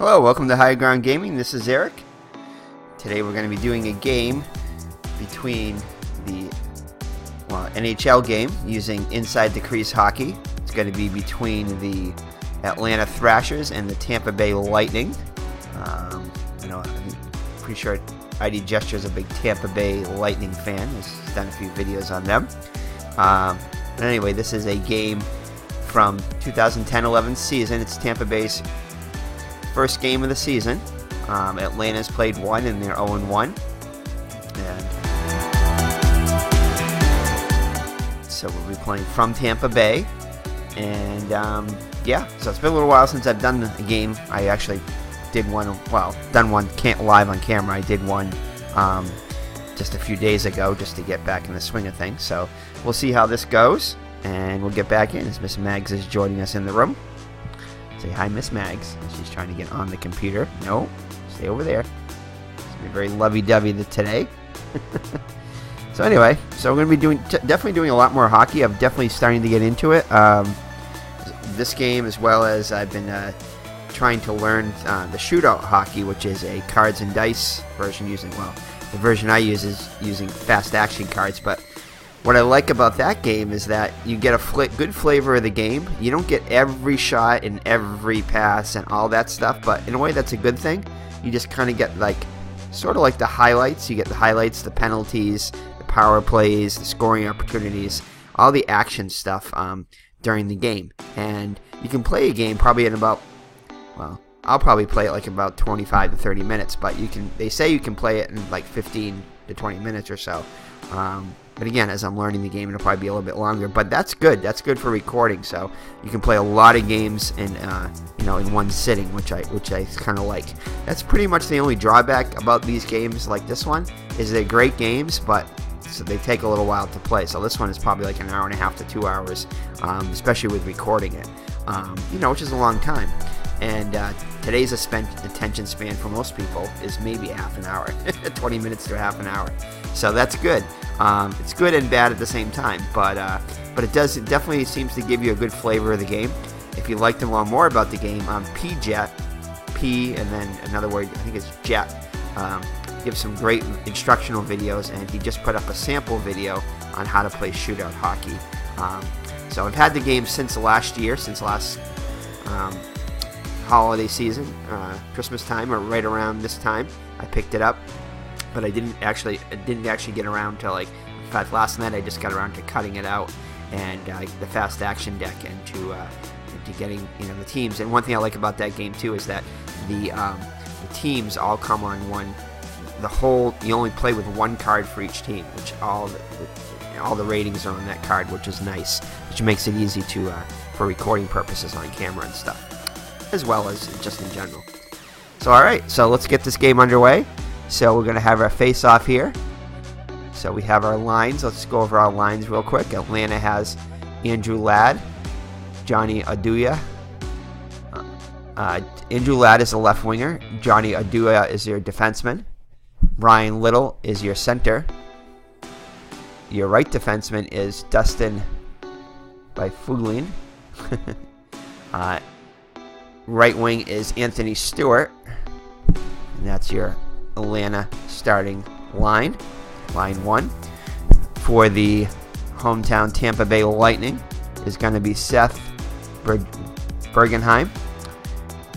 Hello, welcome to High Ground Gaming. This is Eric. Today we're going to be doing a game between the NHL game using Inside the Crease hockey. It's going to be between the Atlanta Thrashers and the Tampa Bay Lightning. I'm pretty sure ID Gesture is a big Tampa Bay Lightning fan. He's done a few videos on them. But anyway, this is a game from 2010-11 season. It's Tampa Bay's first game of the season. Atlanta's played one and they're 0-1. And so we'll be playing from Tampa Bay. And so it's been a little while since I've done a game. I actually did one, live on camera. I did one just a few days ago just to get back in the swing of things. So we'll see how this goes. And we'll get back in as Miss Mags is joining us in the room. Say hi, Miss Mags. She's trying to get on the computer. No, stay over there. It's going to be very lovey-dovey today. So anyway, we're going to be definitely doing a lot more hockey. I'm definitely starting to get into it. This game, as well as I've been trying to learn the shootout hockey, which is a cards and dice version the version I use is using fast action cards. But what I like about that game is that you get a good flavor of the game. You don't get every shot and every pass and all that stuff, but in a way that's a good thing. You just kind of get sort of like the highlights. You get the highlights, the penalties, the power plays, the scoring opportunities, all the action stuff during the game. And you can play a game probably in about, I'll probably play it about 25 to 30 minutes, but they say you can play it in 15 to 20 minutes or so. But again, as I'm learning the game, it'll probably be a little bit longer. But that's good. That's good for recording. So you can play a lot of games in one sitting, which I kind of like. That's pretty much the only drawback about these games like this one is they're great games, but they take a little while to play. So this one is probably an hour and a half to 2 hours, especially with recording it, which is a long time. And today's attention span for most people is maybe half an hour, 20 minutes to half an hour. So that's good. It's good and bad at the same time, but it definitely seems to give you a good flavor of the game. If you'd like to learn more about the game, PJet, P and then another word, I think it's Jet, gives some great instructional videos, and he just put up a sample video on how to play shootout hockey. So I've had the game since last holiday season, Christmas time, or right around this time. I picked it up, but I didn't actually get around to in fact last night I just got around to cutting it out and the fast action deck and to getting the teams. And one thing I like about that game too is that the teams all come on one. You only play with one card for each team, which all the ratings are on that card, which is nice, which makes it easy to for recording purposes on camera and stuff, as well as just in general. So alright, so let's get this game underway. So we're going to have our face-off here. So we have our lines. Let's go over our lines real quick. Atlanta has Andrew Ladd, Johnny Aduya. Andrew Ladd is the left winger. Johnny Aduya is your defenseman. Brian Little is your center. Your right defenseman is Dustin Byfuglien. Right wing is Anthony Stewart. And that's your Atlanta starting line. Line 1. For the hometown Tampa Bay Lightning is going to be Seth Bergenheim.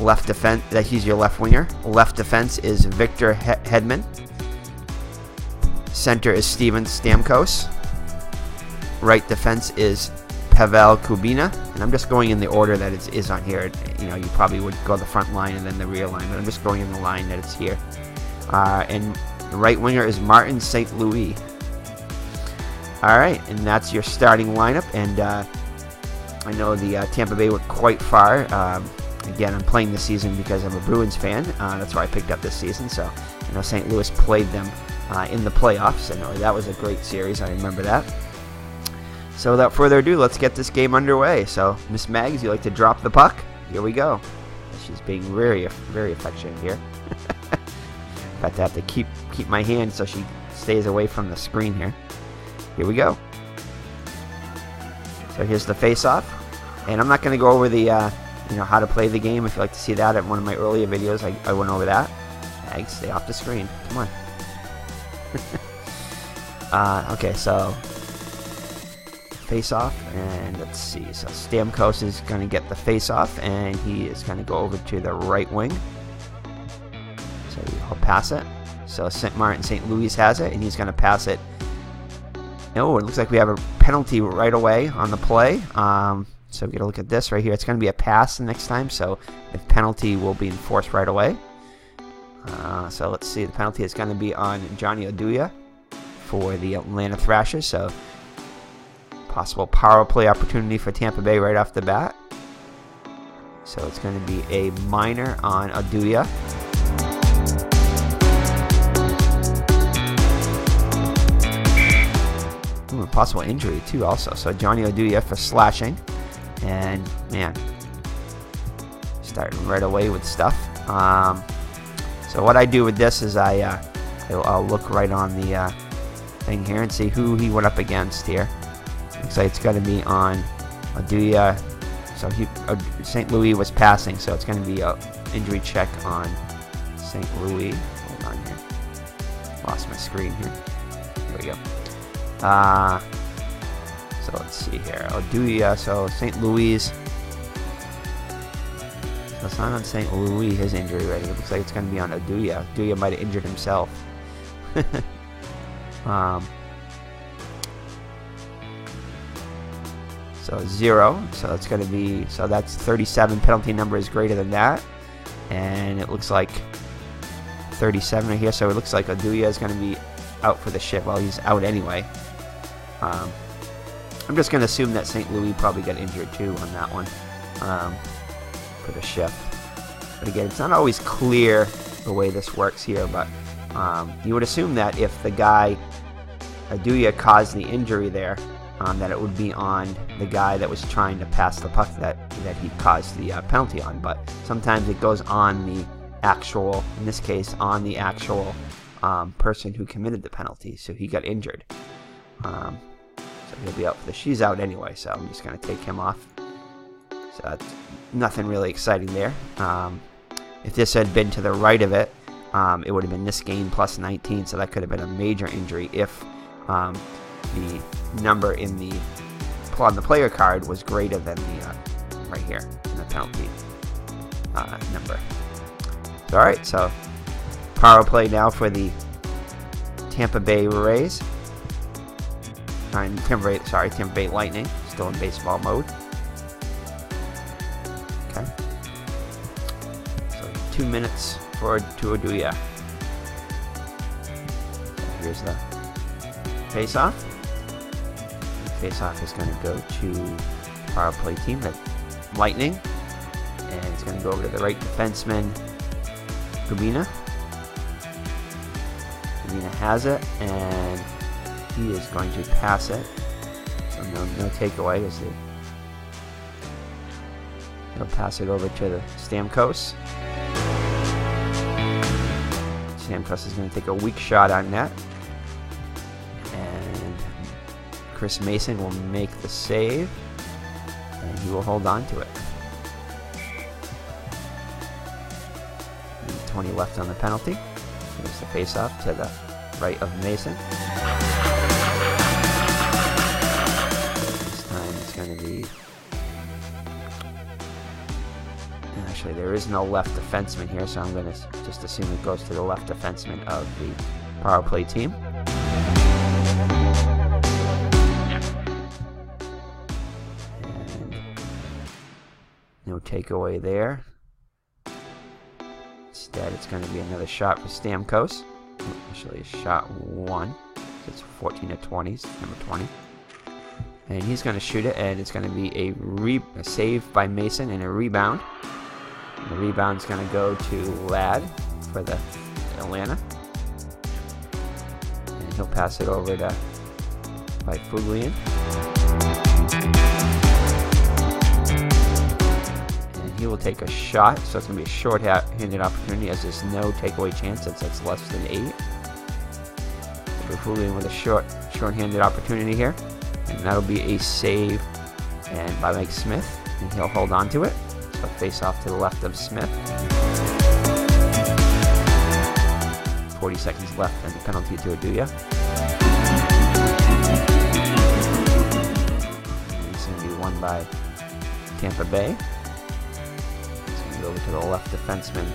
Left defense, he's your left winger. Left defense is Victor Hedman. Center is Steven Stamkos. Right defense is Pavel Kubina, and I'm just going in the order that it is on here. You probably would go the front line and then the rear line, but I'm just going in the line that it's here. And the right winger is Martin St. Louis. Alright, and that's your starting lineup. And I know the Tampa Bay went quite far. Again, I'm playing this season because I'm a Bruins fan. That's why I picked up this season. So I know St. Louis played them in the playoffs. I know that was a great series. I remember that. So without further ado, let's get this game underway. So Miss Mags, you like to drop the puck? Here we go. She's being very, very affectionate here. In fact, I have to keep my hand so she stays away from the screen here. Here we go. So here's the face-off. And I'm not going to go over the you know, how to play the game. If you'd like to see that, at one of my earlier videos, I went over that. Ag, stay off the screen. Come on. Okay, so face off, and let's see. So Stamkos is going to get the face off, and he is going to go over to the right wing. So he'll pass it. So St. Louis has it, and he's going to pass it. No, it looks like we have a penalty right away on the play. So get a look at this right here. It's going to be a pass the next time, so the penalty will be enforced right away. So let's see. The penalty is going to be on Johnny Oduya for the Atlanta Thrashers. So possible power play opportunity for Tampa Bay right off the bat. So it's going to be a minor on Oduya. Ooh, possible injury too also. So Johnny Oduya for slashing. And man, starting right away with stuff. So what I do with this is I'll look right on the thing here and see who he went up against here. Looks like it's going to be on Oduya. So St. Louis was passing, so it's going to be an injury check on St. Louis. Hold on here. Lost my screen here. There we go. So let's see here. Oduya, so St. Louis. So it's not on St. Louis, his injury rating. It looks like it's going to be on Oduya. Oduya might have injured himself. So 0. So it's going to be, so that's 37. Penalty number is greater than that. And it looks like 37 right here. So it looks like Oduya is going to be out for the shift. Well, he's out anyway. I'm just going to assume that St. Louis probably got injured too on that one for the shift. But again, it's not always clear the way this works here, but you would assume that if the guy, Oduya, caused the injury there, that it would be on the guy that was trying to pass the puck that he caused the penalty on. But sometimes it goes on the actual, in this case, on the actual person who committed the penalty, so he got injured. So he'll be out for she's out anyway, so I'm just going to take him off. So that's nothing really exciting there. If this had been to the right of it, it would have been this game plus 19, so that could have been a major injury if the number on the player card was greater than the right here in the penalty number. Alright, so power play now for the Tampa Bay Rays. Tampa Bay Lightning, still in baseball mode. Okay. So 2 minutes for Oduya. Here's the face-off. The face-off is going to go to power play team, the Lightning. And it's going to go over to the right defenseman, Gubina. Gubina has it, and he is going to pass it. So no takeaway. He'll pass it over to the Stamkos. Stamkos is going to take a weak shot on net. And Chris Mason will make the save. And he will hold on to it. 20 left on the penalty. Here's the face-off to the right of Mason. This time it's going to be... Actually, there is no left defenseman here, so I'm going to just assume it goes to the left defenseman of the power play team. And no takeaway there. Instead, it's going to be another shot for Stamkos. Actually, shot 1. So it's 14 to 20, number 20. And he's going to shoot it, and it's going to be a save by Mason and a rebound. And the rebound's going to go to Ladd for the Atlanta. And he'll pass it over to Fuglian. And he will take a shot, so it's going to be a short-handed opportunity, as there's no takeaway chance since that's less than 8. Fuglian with a short-handed opportunity here. And that'll be a save by Mike Smith, and he'll hold on to it. So face off to the left of Smith. 40 seconds left and the penalty to Aduya. It's going to be won by Tampa Bay. It's going to go over to the left defenseman,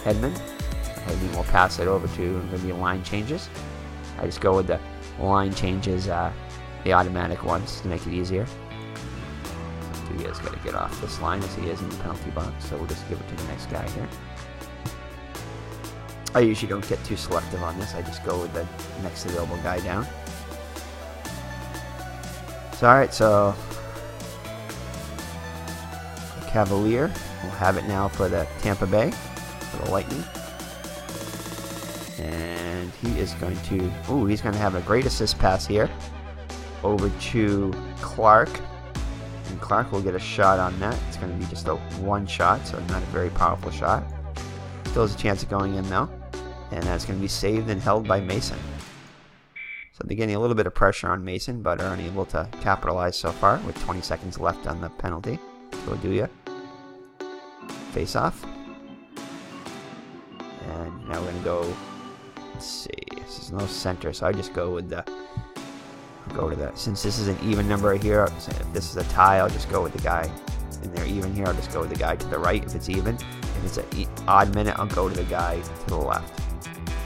Hedman. Hedman will pass it over to, going to be line changes. I just go with the line changes, the automatic ones to make it easier. Aduya's got to get off this line as he is in the penalty box, so we'll just give it to the next guy here. I usually don't get too selective on this. I just go with the next available guy down. So, alright, so Lecavalier will have it now for the Tampa Bay, for the Lightning. And he is going to, he's going to have a great assist pass here over to Clark. And Clark will get a shot on that. It's going to be just a one shot, so not a very powerful shot. Still has a chance of going in though. And that's going to be saved and held by Mason. So they're getting a little bit of pressure on Mason, but are unable to capitalize so far with 20 seconds left on the penalty. So Aduya. Face off. And now we're going to go, let's see, this is no center, so I just go with the, since this is an even number here, so if this is a tie, I'll just go with the guy. And they're even here, I'll just go with the guy to the right if it's even. If it's an odd minute, I'll go to the guy to the left.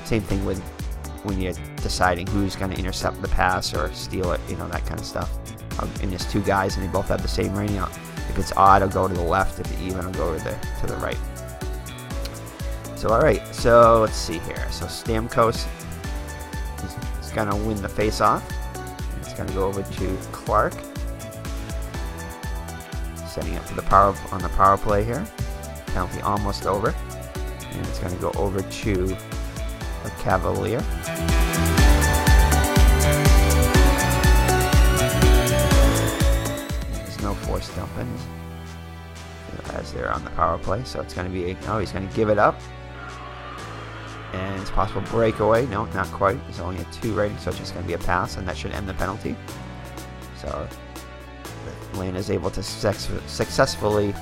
Same thing with when you're deciding who's going to intercept the pass or steal it, that kind of stuff. And there's two guys and they both have the same rating. If it's odd, I'll go to the left. If it's even, I'll go to the right. So, alright, so let's see here. So Stamkos is going to win the face-off. It's going to go over to Clark. Setting up for the on the power play here. Penalty almost over. And it's going to go over to Lecavalier. There's no forced dumping as they're on the power play. So it's going to be, he's going to give it up. And it's possible breakaway. No, not quite. There's only a 2 rating, so it's just going to be a pass, and that should end the penalty. So Atlanta is able to successfully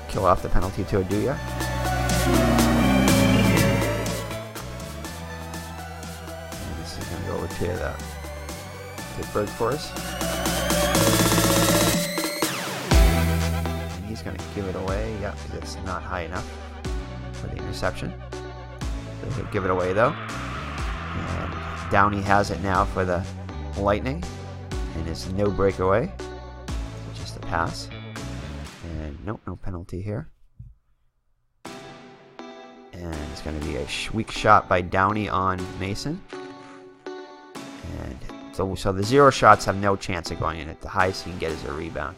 kill off the penalty to Aduya. And this is going to go over to Bergfors. And he's going to give it away, because it's not high enough for the interception. So he'll give it away though. And Downey has it now for the Lightning. And it's no breakaway. It's just a pass. And nope, no penalty here. And it's going to be a weak shot by Downey on Mason. And so the 0 shots have no chance of going in. At the highest you can get is a rebound.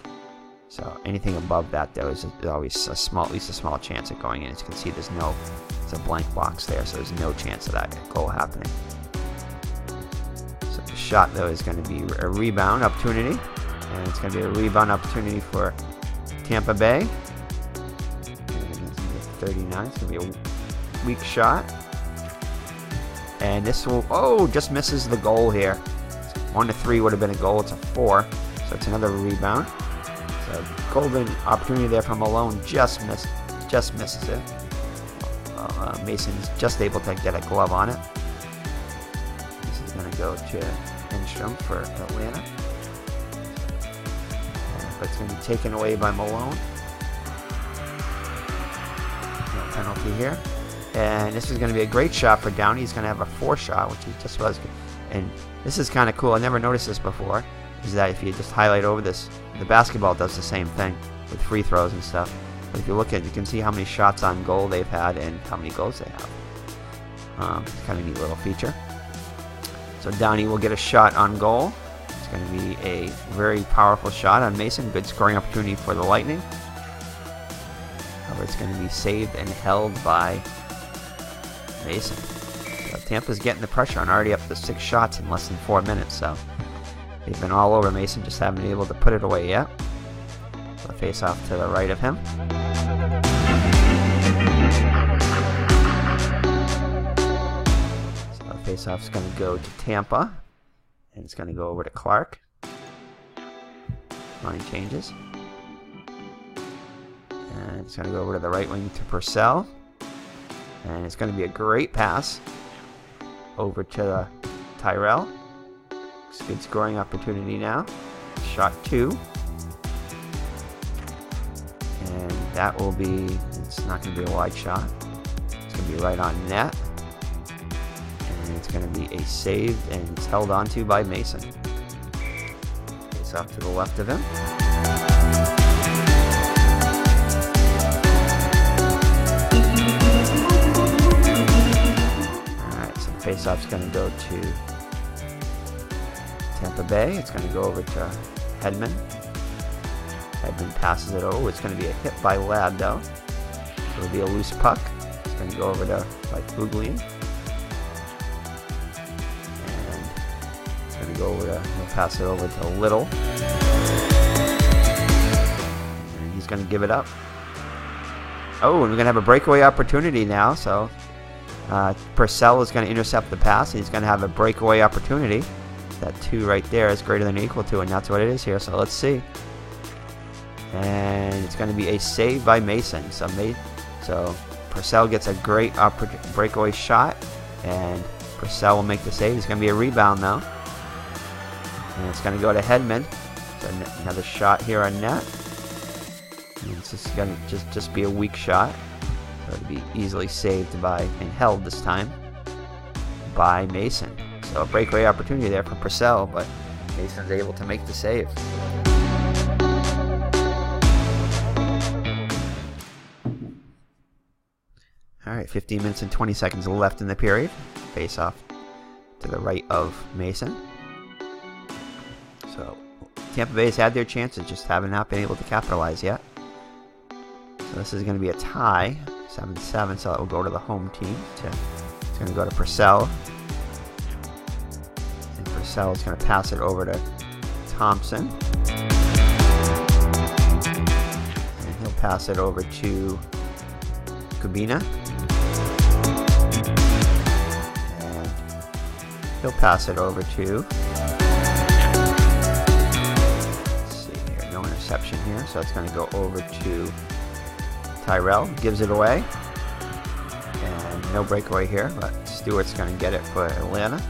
So anything above that, though, is always at least a small chance of going in. As you can see, it's a blank box there, so there's no chance of that goal happening. So the shot, though, is going to be a rebound opportunity. And it's going to be a rebound opportunity for Tampa Bay. And it's going to be 39. It's going to be a weak shot. And this will, just misses the goal here. 1 to 3 would have been a goal. It's a 4. So it's another rebound. So golden opportunity there from Malone, just misses it. Mason's just able to get a glove on it. This is going to go to Enstrom for Atlanta. But it's going to be taken away by Malone. No penalty here. And this is going to be a great shot for Downey. He's going to have a 4 shot, which he just was. And this is kind of cool. I never noticed this before. Is that if you just highlight over this, the basketball does the same thing with free throws and stuff. But if you look at it, you can see how many shots on goal they've had and how many goals they have. It's kind of a neat little feature. So Downey will get a shot on goal. It's going to be a very powerful shot on Mason. Good scoring opportunity for the Lightning. However, it's going to be saved and held by Mason. So Tampa's getting the pressure on, already up to 6 shots in less than 4 minutes. So they've been all over Mason, just haven't been able to put it away yet. So face off to the right of him. So face off's going to go to Tampa. And it's going to go over to Clark. Line changes. And it's going to go over to the right wing to Purcell. And it's going to be a great pass over to Tyrell. It's a good scoring opportunity now. Shot 2. And that will be, it's not going to be a wide shot. It's going to be right on net. And it's going to be a save, and it's held onto by Mason. It's off to the left of him. Alright, so the face-off's going to go to Tampa Bay. It's going to go over to Hedman. Hedman passes it over. It's going to be a hit by Ladd, though. So it'll be a loose puck. It's going to go over to Fuglian. And it's going to go over to, he'll pass it over to Little. And he's going to give it up. Oh, and we're going to have a breakaway opportunity now. So Purcell is going to intercept the pass. And he's going to have a breakaway opportunity. That 2 right there is greater than or equal to, and that's what it is here. So let's see. And it's going to be a save by Mason. So Purcell gets a great breakaway shot, and Purcell will make the save. It's going to be a rebound though, and it's going to go to Hedman. So another shot here on net. And it's just going to just be a weak shot. So it'll be easily saved by and held this time by Mason. So a breakaway opportunity there for Purcell, but Mason's able to make the save. Alright, 15 minutes and 20 seconds left in the period. Face off to the right of Mason. So Tampa Bay has had their chances, just haven't not been able to capitalize yet. So this is going to be a tie, 7-7, so it will go to the home team. It's going to go to Purcell. Purcell is going to pass it over to Thompson. And he'll pass it over to Kubina. And he'll pass it over to... Let's see here, no interception here. So it's going to go over to Tyrell. Gives it away. And no breakaway here, but Stewart's going to get it for Atlanta.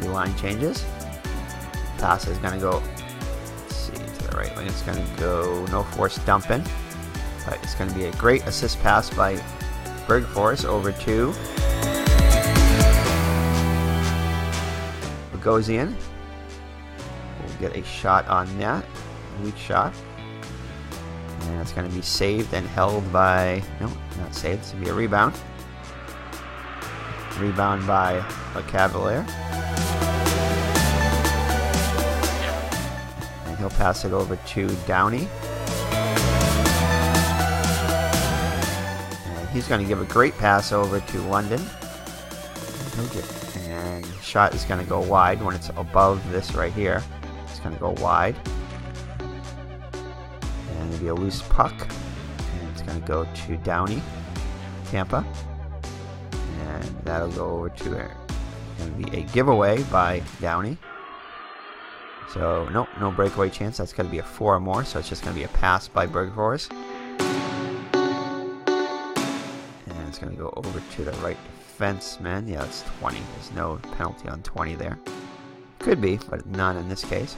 Line changes. Pass is going to go, let's see, to the right wing. It's going to go no force dumping, but it's going to be a great assist pass by Bergfors over to Bogosian. We'll get a shot on net, a weak shot, and it's going to be saved and held by, no, not saved, it's going to be a rebound. Rebound by Lecavalier. He'll pass it over to Downey. And he's going to give a great pass over to London. And shot is going to go wide when it's above this right here. It's going to go wide. And it'll be a loose puck. And it's going to go to Downey, Tampa. And that'll go over to it. It's going to be a giveaway by Downey. So, nope, no breakaway chance. That's going to be a 4 or more, so it's just going to be a pass by Bergfors. And it's going to go over to the right defenseman. Yeah, that's 20. There's no penalty on 20 there. Could be, but none in this case.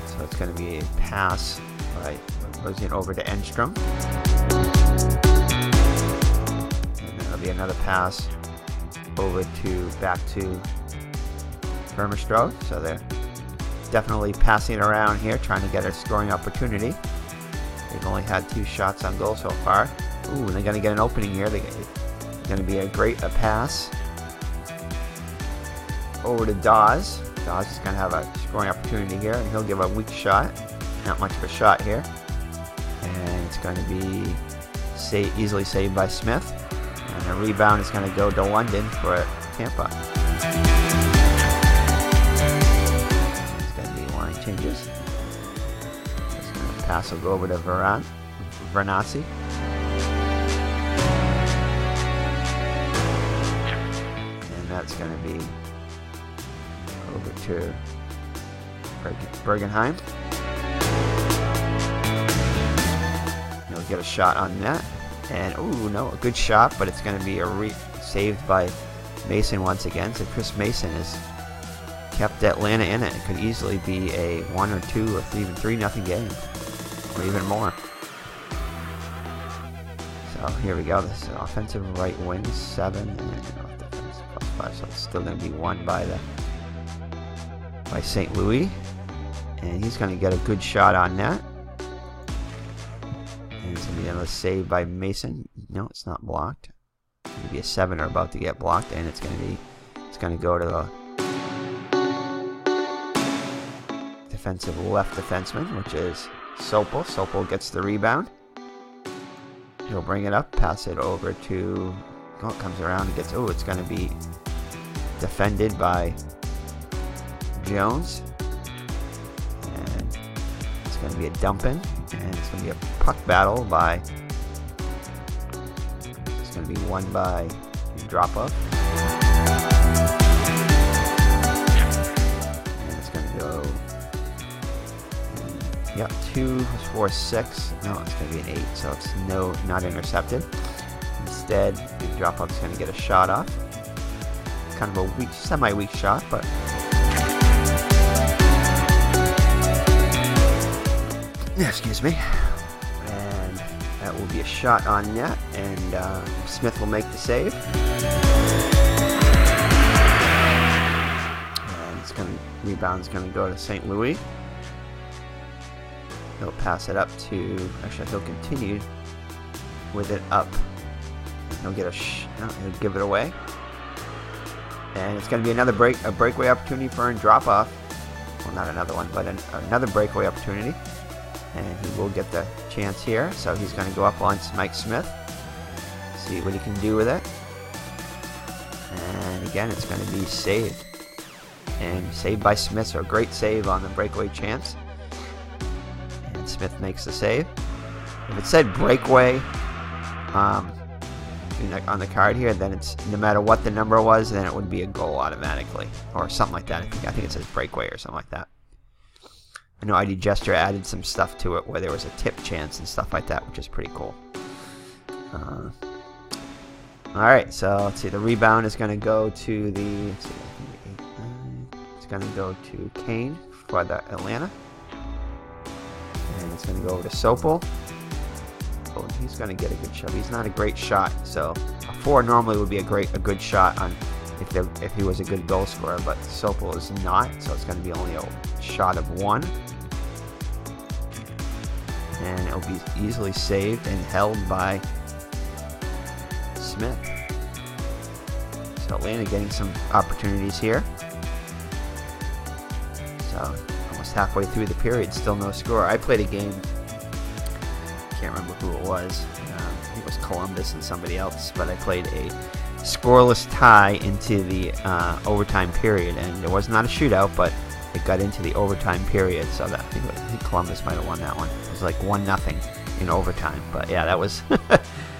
So it's going to be a pass by Bogosian over to Enstrom. And then there'll be another pass over to back to Vermestrov. So they're definitely passing it around here, trying to get a scoring opportunity. They've only had 2 shots on goal so far. Ooh, and they're going to get an opening here. They're going to be a pass over to Dawes. Dawes is going to have a scoring opportunity here, and he'll give a weak shot. Not much of a shot here. And it's going to be easily saved by Smith. And the rebound is going to go to London for Tampa. Changes. Pass will go over to Vernazzi. And that's going to be over to Bergenheim. get a shot on net. And, ooh, no, a good shot, but it's going to be saved by Mason once again. So Chris Mason has kept Atlanta in it. It could easily be a 1 or 2 or even 3-0 game, or even more. So here we go. This is offensive right wing 7 and defense +5. So it's still going to be won by St. Louis, and he's going to get a good shot on net. And it's going to be another save by Mason. No, it's not blocked. It's going to be a 7 or about to get blocked, and it's going to go to the defensive left defenseman, which is Sopel. Sopel gets the rebound. He'll bring it up, pass it over to. Oh, it comes around and gets. Oh, it's going to be defended by Jones, and it's going to be a dump-in, and it's going to be a puck battle by. It's going to be won by drop-off, and it's going to go. Yep, 2, 4, 6. No, it's going to be an 8, so it's not intercepted. Instead, the drop-off is going to get a shot off. Kind of a weak, semi-weak shot, but. Excuse me. And that will be a shot on net, and Smith will make the save. And rebound's going to go to St. Louis. He'll pass it up to. Actually, he'll continue with it up. He'll get he'll give it away, and it's going to be a breakaway opportunity for a drop off. Well, not another one, but another breakaway opportunity. And he will get the chance here. So he's going to go up on Mike Smith. See what he can do with it. And again, it's going to be saved. And saved by Smith. So a great save on the breakaway chance. And Smith makes the save. If it said breakaway on the card here, then it's no matter what the number was, then it would be a goal automatically. Or something like that. I think it says breakaway or something like that. I know ID Gesture added some stuff to it where there was a tip chance and stuff like that, which is pretty cool. Alright, so let's see. The rebound is going to go to the. It's going to go to Kane for the Atlanta. And it's going to go over to Sopel. Oh, he's going to get a good shot. He's not a great shot, so a 4 normally would be a good shot on if he was a good goal scorer, but Sopel is not, so it's going to be only a shot of 1. And it'll be easily saved and held by Smith. So Atlanta getting some opportunities here. So almost halfway through the period, still no score. I played a game, can't remember who it was. I think it was Columbus and somebody else, but I played a scoreless tie into the overtime period, and it was not a shootout, but it got into the overtime period, so that I think Columbus might have won that one. It was like 1-0 in overtime, but yeah, that was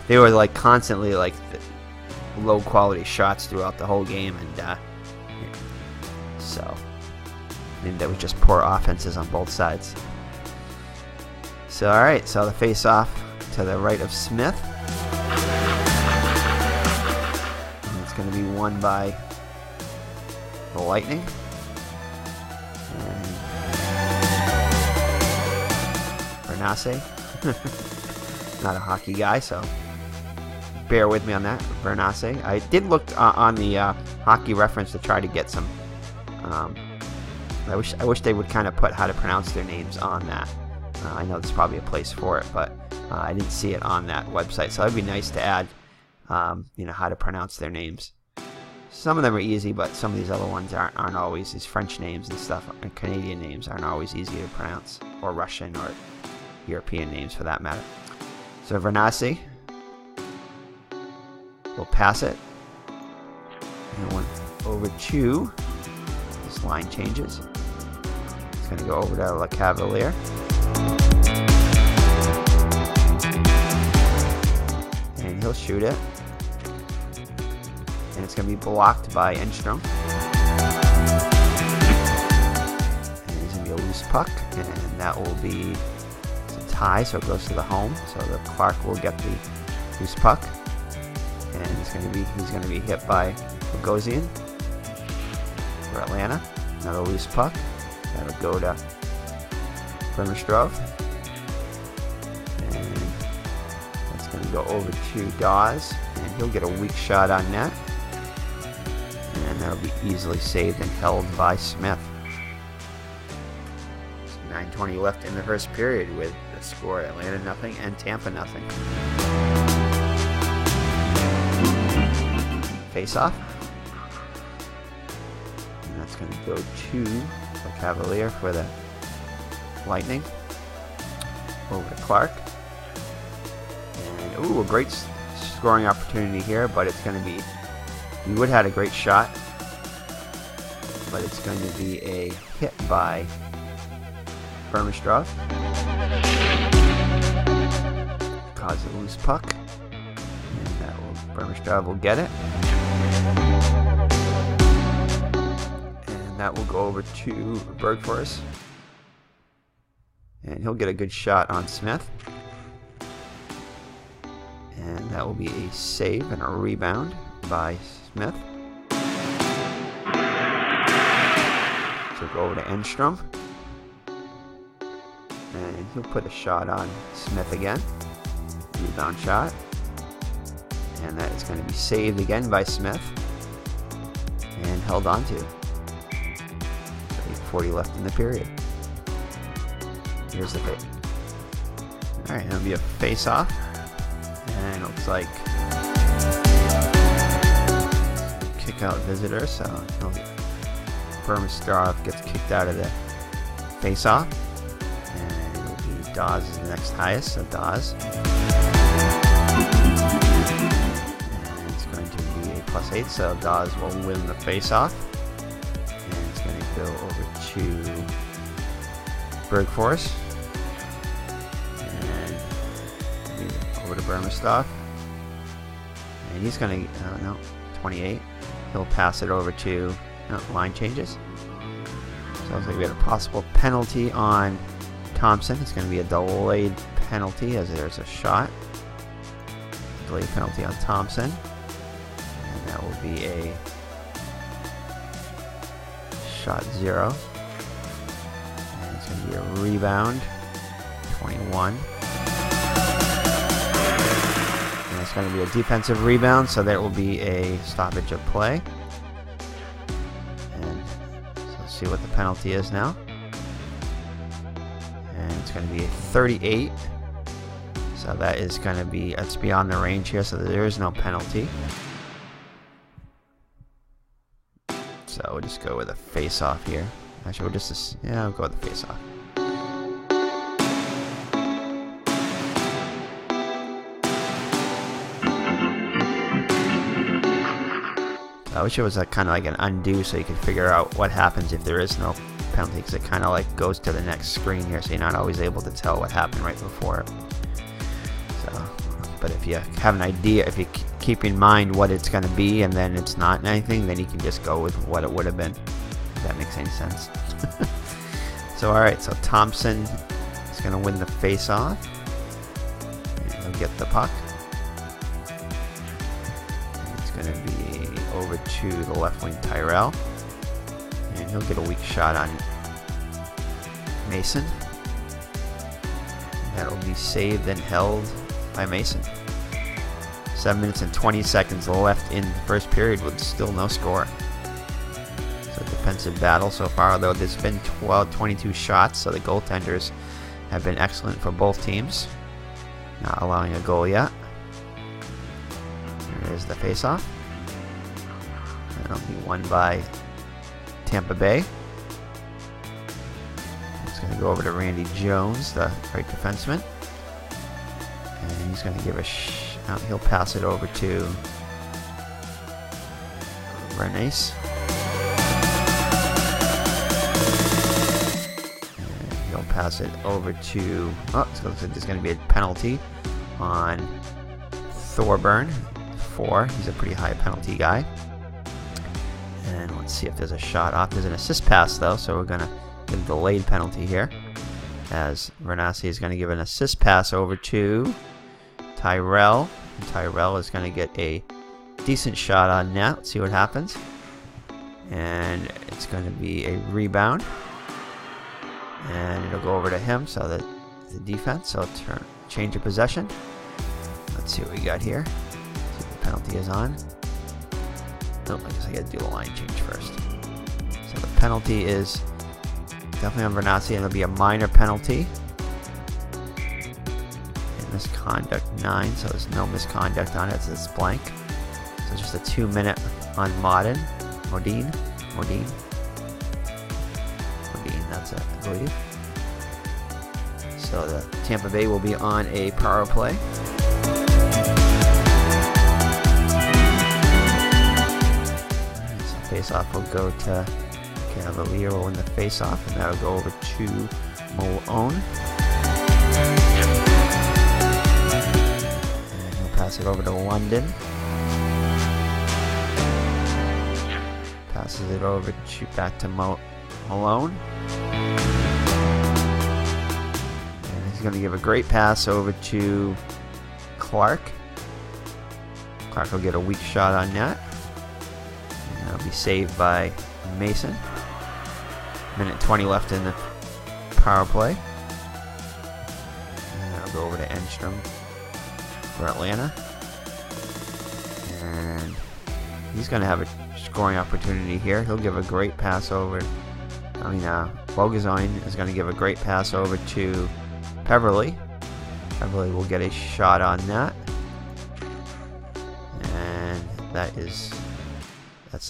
they were like constantly like low quality shots throughout the whole game, and so maybe that was just poor offenses on both sides. So all right, so the face off to the right of Smith. It's going to be won by the Lightning. And Bernasse. Not a hockey guy, so bear with me on that. Bernasse. I did look on the hockey reference to try to get some. I wish they would kind of put how to pronounce their names on that. I know there's probably a place for it, but I didn't see it on that website. So it'd be nice to add. How to pronounce their names. Some of them are easy, but some of these other ones aren't always. These French names and stuff, and Canadian names aren't always easy to pronounce, or Russian or European names for that matter. So Vernasse will pass it. And went over to, this line changes. It's going to go over to Lecavalier. And he'll shoot it. And it's going to be blocked by Enstrom. And he's going to be a loose puck. And that will be a tie, so it goes to the home. So the Clark will get the loose puck, and he's going to be hit by Bogosian for Atlanta. Another loose puck. That'll go to Vermistrov, and that's going to go over to Dawes, and he'll get a weak shot on net, and that'll be easily saved and held by Smith. 9:20 left in the first period with the score Atlanta 0 and Tampa 0. Face off. And that's going to go to Lecavalier for the Lightning. Over to Clark. And, ooh, a great scoring opportunity here, but it's going to be, he would have had a great shot, but it's going to be a hit by Vermistrov. Cause a loose puck. And Vermistrov will get it. And that will go over to Bergfors. And he'll get a good shot on Smith. And that will be a save and a rebound by Smith. So go over to Enstrom. And he'll put a shot on Smith again. Rebound shot. And that is going to be saved again by Smith. And held on to. 8:40 left in the period. Here's the fake. Alright, it'll be a face-off. And it looks like kick out visitor, so Vermistrov gets kicked out of the face-off. And it'll be Dawes is the next highest, so Dawes. And it's going to be a +8, so Dawes will win the face-off. And it's going to go over to Bergfors. And over to Vermistrov. And he's going to, 28. He'll pass it over to line changes. So looks like we have a possible penalty on Thompson. It's going to be a delayed penalty as there's a shot. Delayed penalty on Thompson. And that will be a shot 0. And it's going to be a rebound. 21. And it's going to be a defensive rebound, so there will be a stoppage of play. And so let's see what the penalty is now. And it's going to be a 38. So that is going to be, it's beyond the range here, so there is no penalty. So we'll just go with a face-off here. Actually, we'll just, yeah, we'll go with the face-off. I wish it was kind of like an undo so you could figure out what happens if there is no penalty, because it kind of like goes to the next screen here, so you're not always able to tell what happened right before it. So, but if you have an idea, if you keep in mind what it's going to be and then it's not anything, then you can just go with what it would have been, if that makes any sense. So alright, so Thompson is going to win the face-off. He'll get the puck. And it's going to be over to the left wing Tyrell, and he'll get a weak shot on Mason. That'll be saved and held by Mason. 7 minutes and 20 seconds left in the first period with still no score. So defensive battle so far, although there's been 22 shots, so the goaltenders have been excellent for both teams, not allowing a goal yet. There's the face-off. That'll be won by Tampa Bay. It's going to go over to Randy Jones, the right defenseman. And he's going to give a he'll pass it over to Bernays. And he'll pass it over to, so it looks like there's going to be a penalty on Thorburn. 4. He's a pretty high penalty guy. And let's see if there's a shot off. There's an assist pass though, so we're going to get a delayed penalty here. as Renassi is going to give an assist pass over to Tyrell. And Tyrell is going to get a decent shot on net. Let's see what happens. And it's going to be a rebound. And it'll go over to him, so that the defense. So change of possession. Let's see what we got here. See what the penalty is on. Nope, I guess I got to do the line change first. So the penalty is definitely on Renassi, and it'll be a minor penalty. And misconduct 9, so there's no misconduct on it, so it's blank. So just a 2-minute on Modine, that's it, I believe. So the Tampa Bay will be on a power play. So face-off will go to Lecavalier, will win the face-off, and that'll go over to Malone. And he'll pass it over to London. Passes it over to back to Malone. And he's going to give a great pass over to Clark. Clark will get a weak shot on net. And that'll be saved by Mason. Minute 20 left in the power play. And that'll go over to Enstrom for Atlanta. And he's going to have a scoring opportunity here. He'll give a great pass over. Bogozine is going to give a great pass over to Peverly. Peverly will get a shot on that. And that's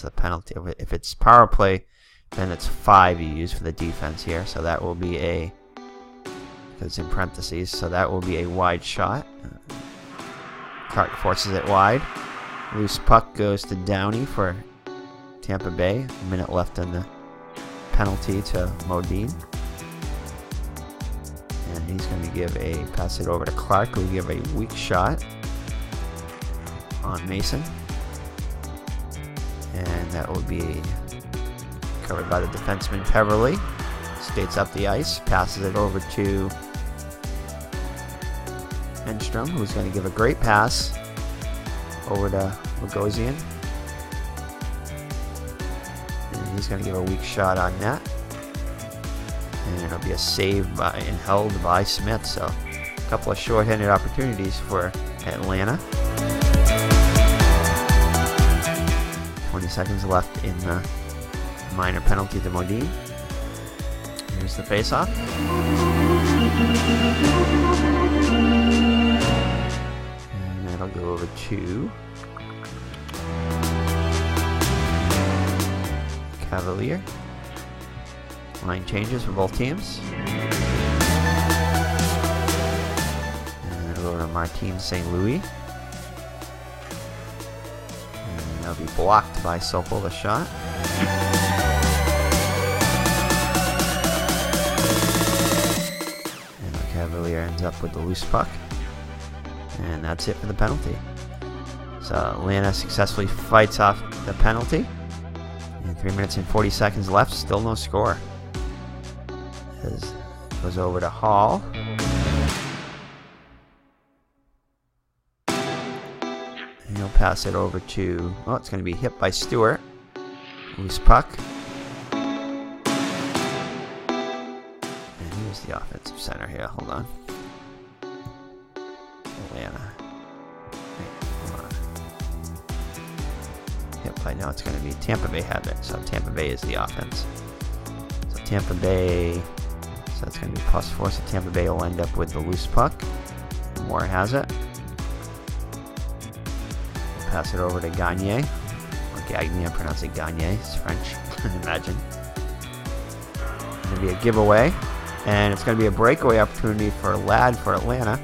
the penalty. If it's power play, then it's 5 you use for the defense here. So that will be because it's in parentheses. So that will be a wide shot. Clark forces it wide. Loose puck goes to Downey for Tampa Bay. A minute left on the penalty to Modine. And he's going to pass it over to Clark, who will give a weak shot on Mason. And that will be covered by the defenseman Peverly. Skates up the ice, passes it over to Enstrom, who's going to give a great pass over to Bogosian. And he's going to give a weak shot on net. And it'll be a save and held by Smith. So a couple of short-handed opportunities for Atlanta. 20 seconds left in the minor penalty to Modine. Here's the face-off. And that'll go over to Lecavalier. Line changes for both teams. And it'll go over to Martin St. Louis. And that'll be blocked by Sopel, the shot. And Lecavalier ends up with the loose puck. And that's it for the penalty. So Atlanta successfully fights off the penalty. And 3 minutes and 40 seconds left, still no score. Goes over to Hall. And he'll pass it over to, it's going to be hit by Stewart. Loose puck. And here's the offensive center here. Hold on. Atlanta. Hit by, now it's going to be Tampa Bay had it. So Tampa Bay is the offense. So Tampa Bay, so it's going to be +4. So Tampa Bay will end up with the loose puck. Moore has it. We'll pass it over to Gagne. Or Gagne, I pronounce it Gagne. It's French, imagine. It's going to be a giveaway. And it's going to be a breakaway opportunity for Ladd for Atlanta.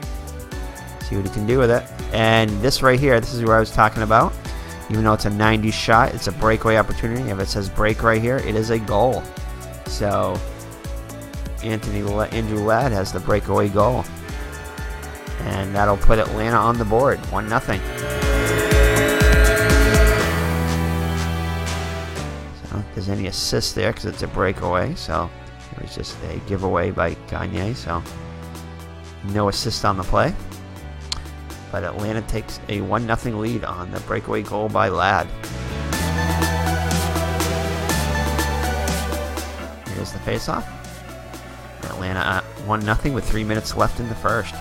See what he can do with it. And this right here, this is where I was talking about. Even though it's a 90 shot, it's a breakaway opportunity. If it says break right here, it is a goal. So Andrew Ladd has the breakaway goal. And that'll put Atlanta on the board, 1-0. So there's any assist there because it's a breakaway. So It was just a giveaway by Gagne, so no assist on the play. But Atlanta takes a 1-0 lead on the breakaway goal by Ladd. Here's the faceoff. Atlanta 1-0 with 3 minutes left in the first.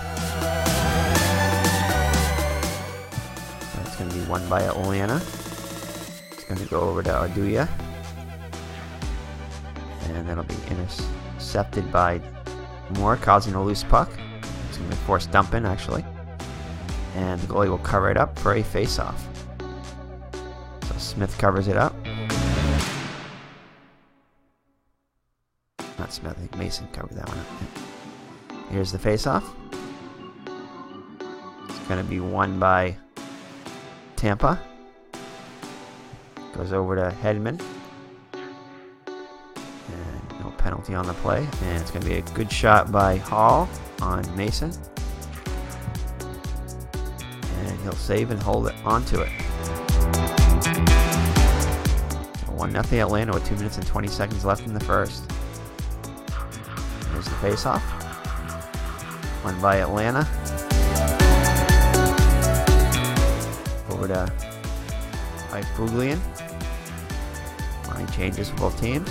That's going to be won by Atlanta. It's going to go over to Aduya. And that'll be intercepted by Moore, causing a loose puck. It's going to be forced dumping, actually. And the goalie will cover it up for a face-off. So Smith covers it up. Not Smith, I think Mason covered that one up. Here's the face-off. It's going to be won by Tampa. Goes over to Hedman. And no penalty on the play. And it's going to be a good shot by Hall on Mason. And he'll save and hold it onto it. 1-0 Atlanta with 2 minutes and 20 seconds left in the first. There's the face-off. Won by Atlanta. Over to Mike Buglian. Line changes for both teams.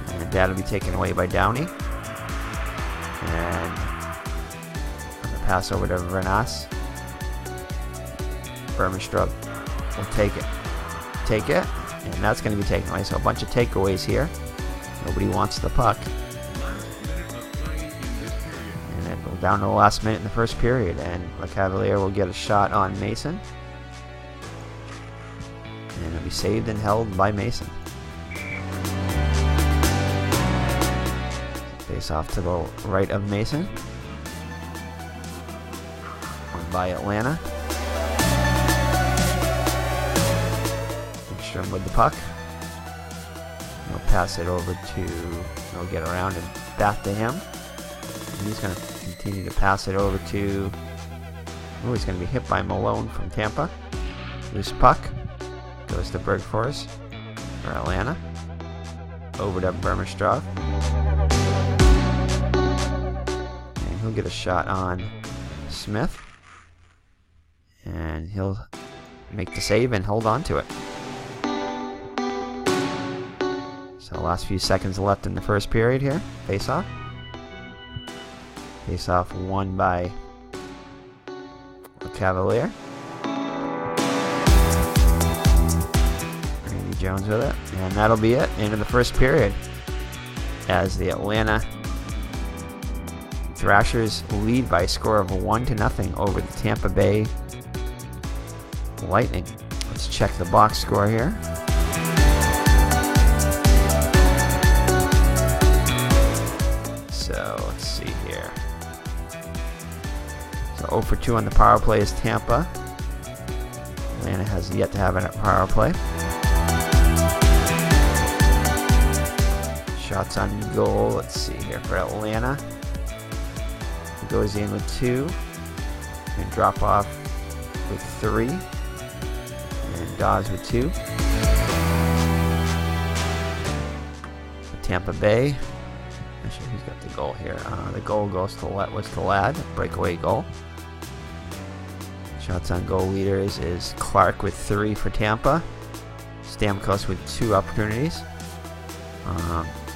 And that'll be taken away by Downey. And on the pass over to Vernas. Bermenstrup will take it. And that's going to be taken away. So a bunch of takeaways here. Nobody wants the puck. And then we're down to the last minute in the first period. And Lecavalier will get a shot on Mason. And it'll be saved and held by Mason. Face off to the right of Mason. Won by Atlanta. With the puck. He'll pass it over to, he'll get around and back to him. And he's going to continue to pass it over to, oh, he's going to be hit by Malone from Tampa. Loose puck. Goes to Bergfors for Atlanta. Over to Bermenstrup. And he'll get a shot on Smith. And he'll make the save and hold on to it. So last few seconds left in the first period here. Face-off. Face-off won by Lecavalier. Randy Jones with it. And that'll be it. End of the first period. As the Atlanta Thrashers lead by a score of 1-0 over the Tampa Bay Lightning. Let's check the box score here. So let's see here. So 0 for 2 on the power play is Tampa. Atlanta has yet to have a power play. Shots on goal. Let's see here for Atlanta. He goes in with 2 and drop off with 3. And Dawes with 2. For Tampa Bay. Actually, who's got the goal here? The goal goes to Ladd, breakaway goal. Shots on goal leaders is Clark with 3 for Tampa. Stamkos with 2 opportunities.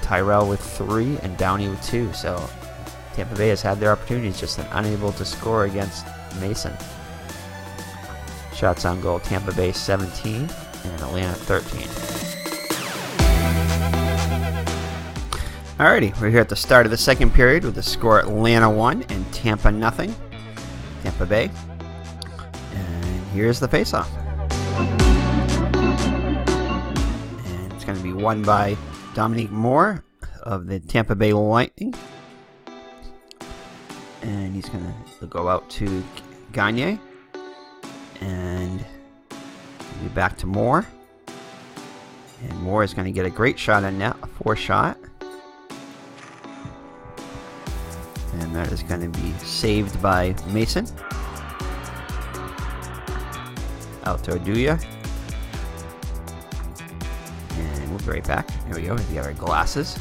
Tyrell with 3 and Downey with 2. So Tampa Bay has had their opportunities, just unable to score against Mason. Shots on goal, Tampa Bay 17 and Atlanta 13. Alrighty, we're here at the start of the second period with the score Atlanta 1 and Tampa 0. Tampa Bay. And here's the face-off. And it's going to be won by Dominique Moore of the Tampa Bay Lightning. And he's going to go out to Gagne. And be back to Moore. And Moore is going to get a great shot on net, a 4 shot. And that is going to be saved by Mason. Out to Aduya. And we'll be right back. There we go. We have our glasses.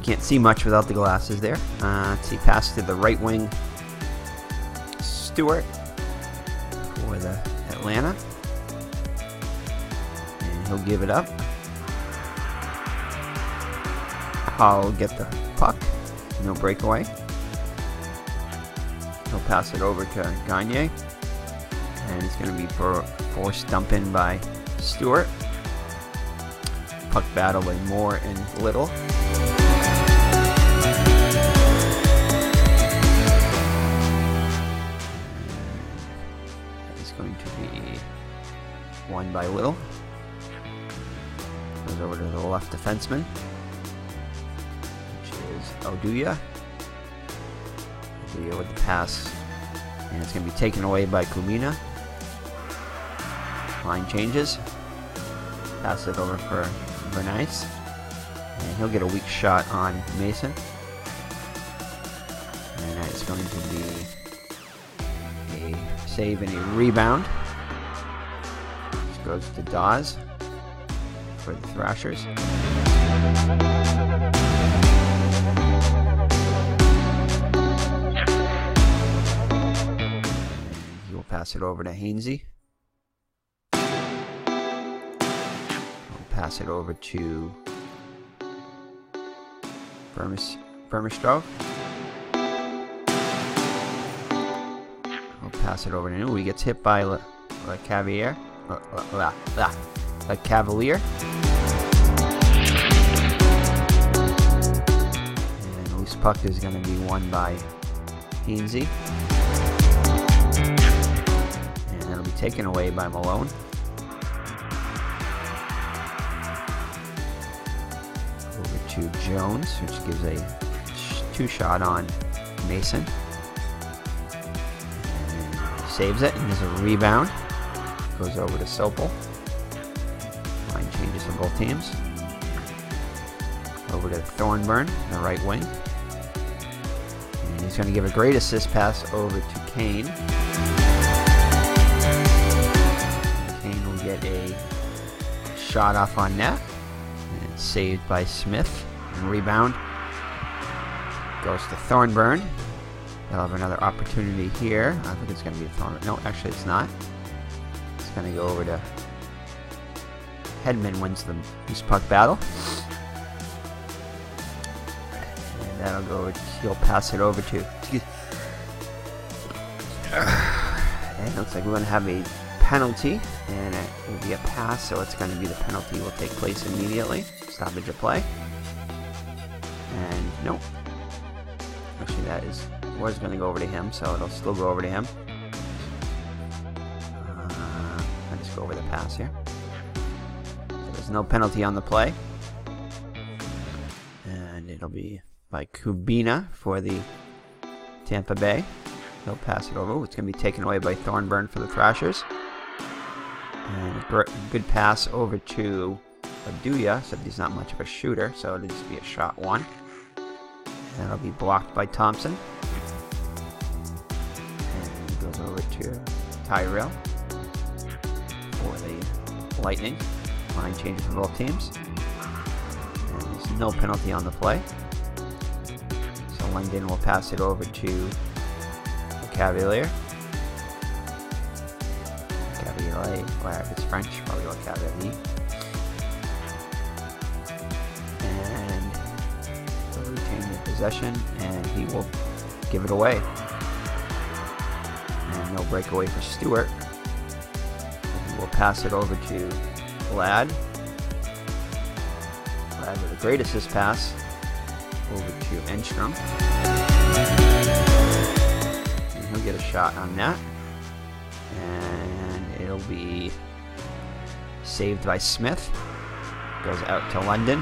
Can't see much without the glasses there. Let's see, pass to the right wing, Stewart for the Atlanta. And he'll give it up. I'll get the puck. No breakaway. He'll pass it over to Gagne. And it's going to be forced dump in by Stewart. Puck battle by Moore and Little. It's going to be won by Little. Goes over to the left defenseman, which is Oduya. Oduya with the pass, and it's going to be taken away by Kumina. Line changes. Pass it over for Bernice, and he'll get a weak shot on Mason. And that is going to be a save and a rebound. This goes to Dawes for the Thrashers. He will pass it over to Hainsey. Pass it over to Vermistrov. We'll pass it over to New. He gets hit by Lecavalier. Lecavalier. And the loose puck is going to be won by Hainsey. And it'll be taken away by Malone. To Jones, which gives a two-shot on Mason. And he saves it, and there's a rebound. Goes over to Sopel. Line changes for both teams. Over to Thornburn, the right wing. And he's going to give a great assist pass over to Kane. Kane will get a shot off on net. Saved by Smith, and rebound goes to Thornburn. They'll have another opportunity here. I think it's going to be Thornburn. No, actually it's not. It's going to go over to Hedman. Wins the loose puck battle, and that'll go. He'll pass it over to. And it looks like we're going to have a penalty, and it will be a pass, so it's going to be the penalty will take place immediately. Stoppage of play. And nope. Actually, that was going to go over to him, so it'll still go over to him. I'll just go over the pass here. So there's no penalty on the play. And it'll be by Kubina for the Tampa Bay. He'll pass it over. It's going to be taken away by Thornburn for the Thrashers. And a good pass over to Oduya, except he's not much of a shooter, so it'll just be a shot one. And it'll be blocked by Thompson. And it goes over to Tyrell for the Lightning. Line changes for both teams. And there's no penalty on the play. So London will pass it over to Lecavalier. Well, if it's French, probably Lecavalier. And he'll retain the possession, and he will give it away. And no breakaway for Stewart. And he will pass it over to Ladd. Ladd with a great assist pass over to Enstrom. And he'll get a shot on that. And it'll be saved by Smith. Goes out to London.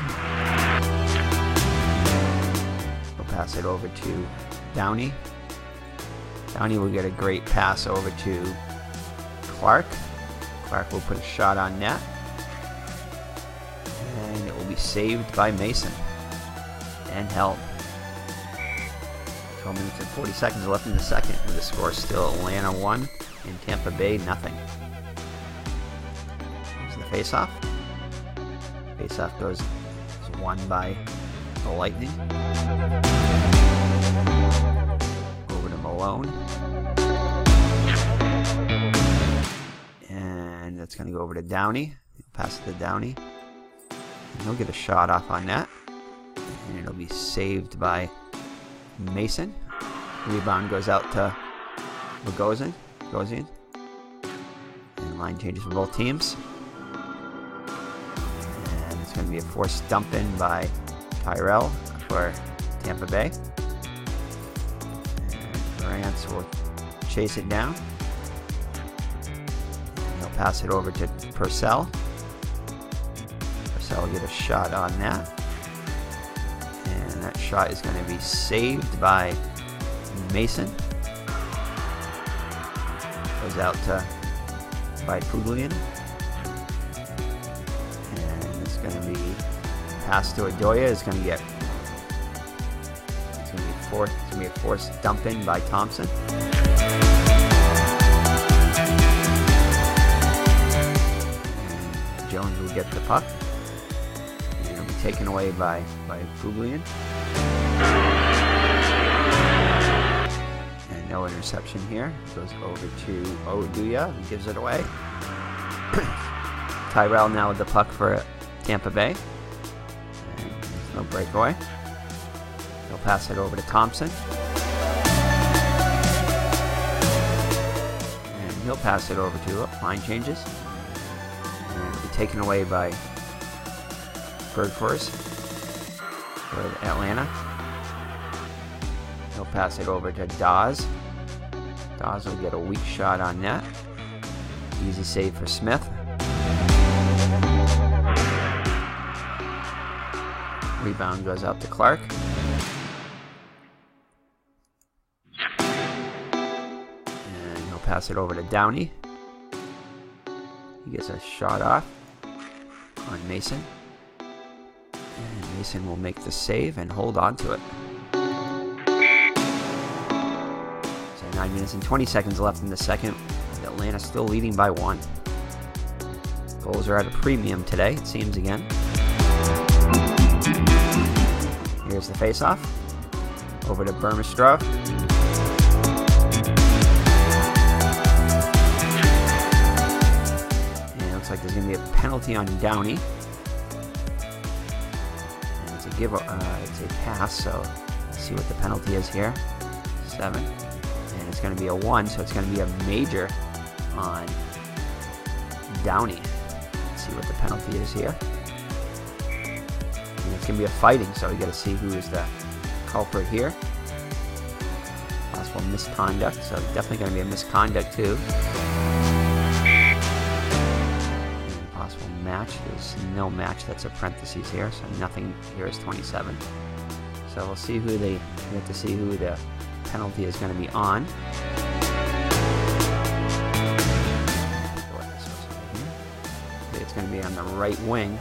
We'll pass it over to Downey. Downey will get a great pass over to Clark. Clark will put a shot on net. And it will be saved by Mason. And held. 12 minutes and 40 seconds left in the second. And the score is still Atlanta 1 and Tampa Bay nothing. Here's the face-off. Face-off goes won by the Lightning. Over to Malone. And that's going to go over to Downey. Pass it to Downey. And he'll get a shot off on that. And it'll be saved by Mason. Rebound goes out to Bogosian. And line changes for both teams. And it's going to be a forced dump in by Tyrell for Tampa Bay. And Morantz will chase it down. And he'll pass it over to Purcell. Purcell will get a shot on that. And that shot is going to be saved by Mason. Goes out to by Puglian. And it's going to be passed to Adoya. It's going to be a forced dump in by Thompson. And Jones will get the puck. And it'll be taken away by Puglian. And no interception here. Goes over to Oduya and gives it away. Tyrell now with the puck for Tampa Bay. And there's no breakaway. He'll pass it over to Thompson. And he'll pass it over to line changes. And it'll be taken away by Bergfors for Atlanta. He'll pass it over to Dawes. Dawes will get a weak shot on net. Easy save for Smith. Rebound goes out to Clark. And he'll pass it over to Downey. He gets a shot off on Mason. And Mason will make the save and hold on to it. 9 minutes and 20 seconds left in the second. Atlanta still leading by 1. Goals are at a premium today, it seems again. Here's the face-off. Over to Burmistrov. And it looks like there's going to be a penalty on Downey. And it's a pass, so let's see what the penalty is here. 7. And it's going to be a 1, so it's going to be a major on Downey. Let's see what the penalty is here. And it's going to be a fighting, so we got to see who is the culprit here. Possible misconduct, so definitely going to be a misconduct too. And possible match. There's no match. That's a parentheses here, so nothing here is 27. So we'll see who we have to see who the penalty is going to be on. It's going to be on the right wing.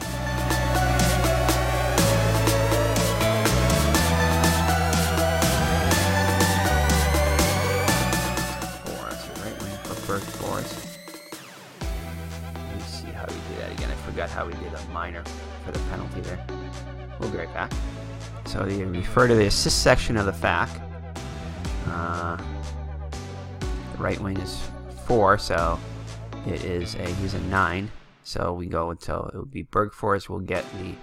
Bergfors. Let me see how we do that again. I forgot how we did a minor for the penalty there. We'll be right back. So you refer to the assist section of the FAQ. The right wing is 4, so he's a 9. So we go until it would be Bergfors will get the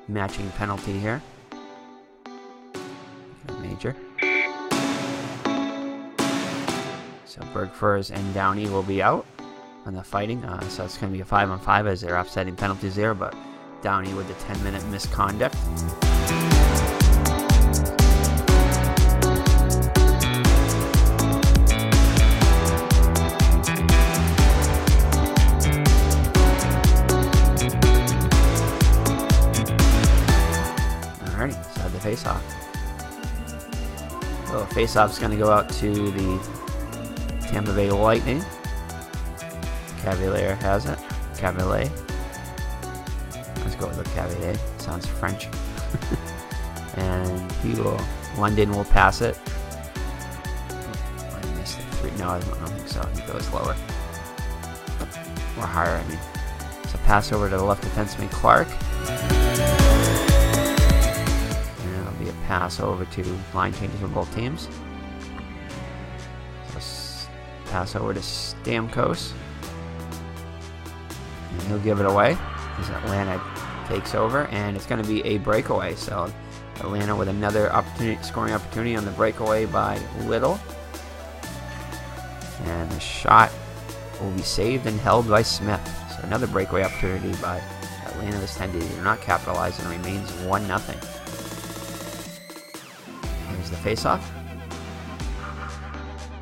matching penalty here. Major. So Bergfors and Downey will be out on the fighting. So it's going to be a 5-on-5 as they're offsetting penalties there, but Downey with the 10-minute misconduct. Alright, so the face-off. So the face-off is going to go out to the Tampa Bay Lightning. Lecavalier has it. Lecavalier. Let's go with Lecavalier. Sounds French. And London will pass it. I missed it. 3. No, I don't think so. He goes lower. Or higher, I mean. So pass over to the left defenseman Clark. pass over to line changes for both teams. So pass over to Stamkos. And he'll give it away as Atlanta takes over, and it's going to be a breakaway. So Atlanta with another scoring opportunity on the breakaway by Little. And the shot will be saved and held by Smith. So another breakaway opportunity by Atlanta. This time they did not capitalize and remains 1-0. Here's the faceoff.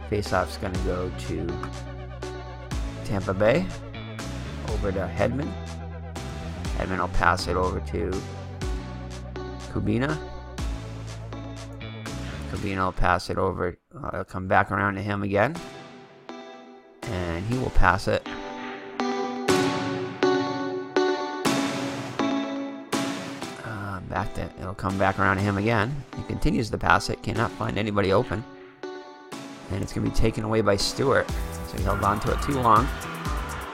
Faceoff's going to go to Tampa Bay. Over to Hedman. Hedman will pass it over to Kubina. Kubina will pass it over. It'll come back around to him again. And he will pass it. It'll come back around to him again. He continues to pass it. Cannot find anybody open. And it's going to be taken away by Stewart. So he held on to it too long.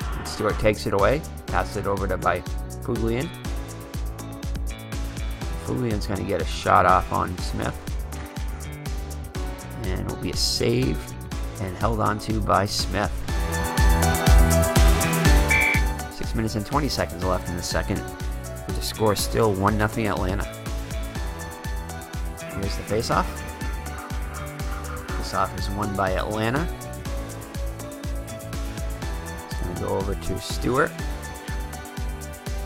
And Stewart takes it away. Passes it over to by Fuglian. Fuglian's going to get a shot off on Smith. And it will be a save and held on to by Smith. 6 minutes and 20 seconds left in the second. With the score still 1-0 Atlanta. Here's the faceoff. Faceoff is won by Atlanta. It's going to go over to Stewart.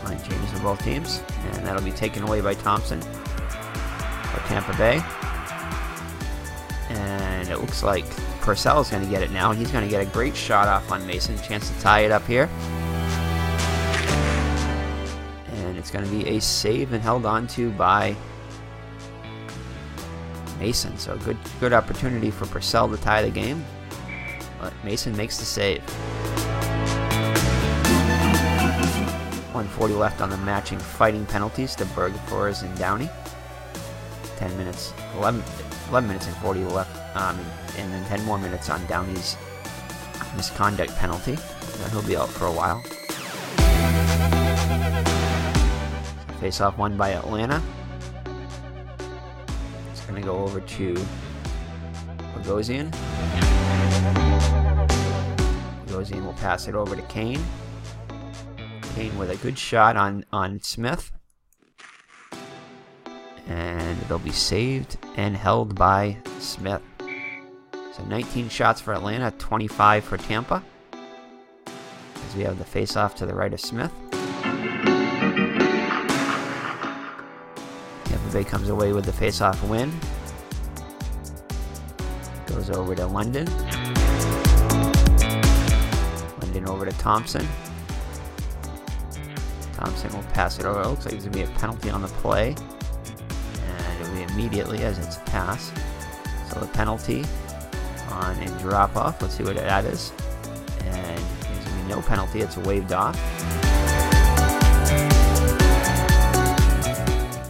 Line changes for both teams. And that'll be taken away by Thompson for Tampa Bay. And it looks like Purcell is going to get it now. He's going to get a great shot off on Mason. Chance to tie it up here. And it's going to be a save and held on to by Mason. So good opportunity for Purcell to tie the game. But Mason makes the save. 1:40 left on the matching fighting penalties to Bergfors and Downey. 11 minutes and 40 left, and then 10 more minutes on Downey's misconduct penalty. And he'll be out for a while. Face-off won by Atlanta. It's going to go over to Bogosian. Bogosian will pass it over to Kane. Kane with a good shot on Smith. And it'll be saved and held by Smith. So 19 shots for Atlanta, 25 for Tampa. As we have the face-off to the right of Smith. Tampa Bay comes away with the face-off win. Goes over to London. London over to Thompson. Thompson will pass it over. It looks like there's going to be a penalty on the play. And it'll be immediately as it's a pass. So the penalty on a drop-off. Let's see what that is. And there's going to be no penalty. It's waved off.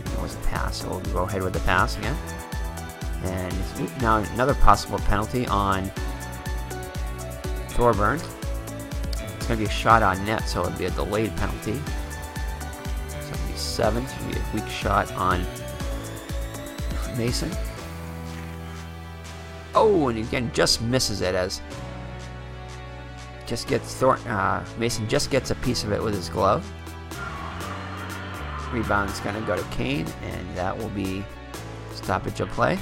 It was a pass, so we'll go ahead with the pass again. And now another possible penalty on Thorburn. It's going to be a shot on net, so it'll be a delayed penalty. So it'll be 7. It'll be a weak shot on Mason. Oh, and again, just misses it as Mason just gets a piece of it with his glove. Rebound's going to go to Kane, and that will be stoppage of play.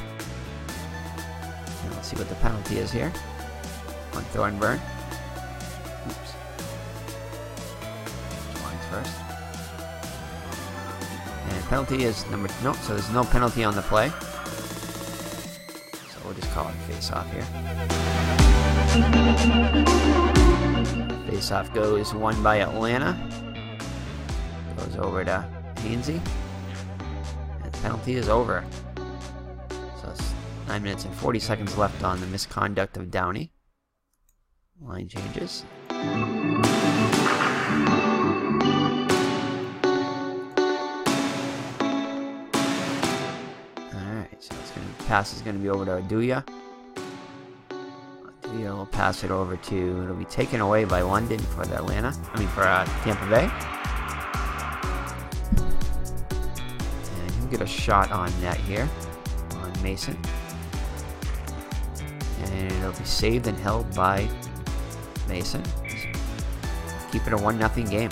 And let's see what the penalty is here on Thornburn. Oops. Lines first. And penalty is so there's no penalty on the play. So we'll just call it face-off here. Face-off goes won by Atlanta. Goes over to Hainsey. And the penalty is over. So it's 9 minutes and 40 seconds left on the misconduct of Downey. Line changes. Alright, so pass is going to be over to Aduya. Aduya will pass it over to, it'll be taken away by London for Tampa Bay. And he'll get a shot on net here. on Mason. And it'll be saved and held by Mason. Keep it a 1-0 game.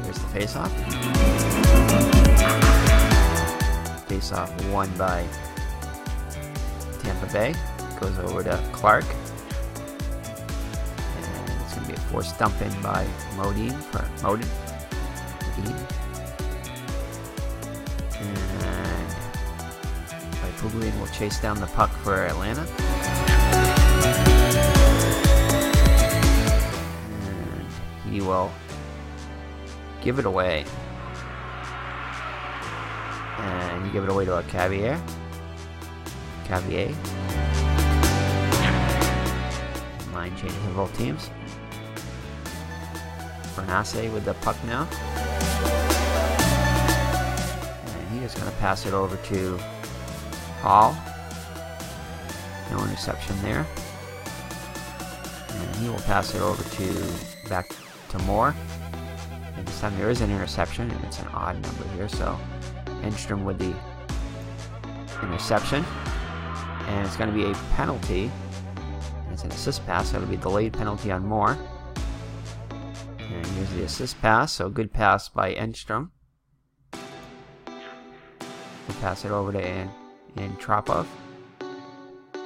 Here's the face-off. Face-off won by Tampa Bay. Goes over to Clark. And it's going to be a forced dump in by Modine. And Puglian will chase down the puck for Atlanta. And he will give it away. And you give it away to Lecavalier. Line change for both teams. Bernasse with the puck now. And he is going to pass it over to Hall. No interception there. And he will pass it over back to Moore. And this time there is an interception, and it's an odd number here, so Enstrom with the interception. And it's going to be a penalty. And it's an assist pass, so it'll be a delayed penalty on Moore. And here's the assist pass, so good pass by Enstrom. We'll pass it over to Tropov.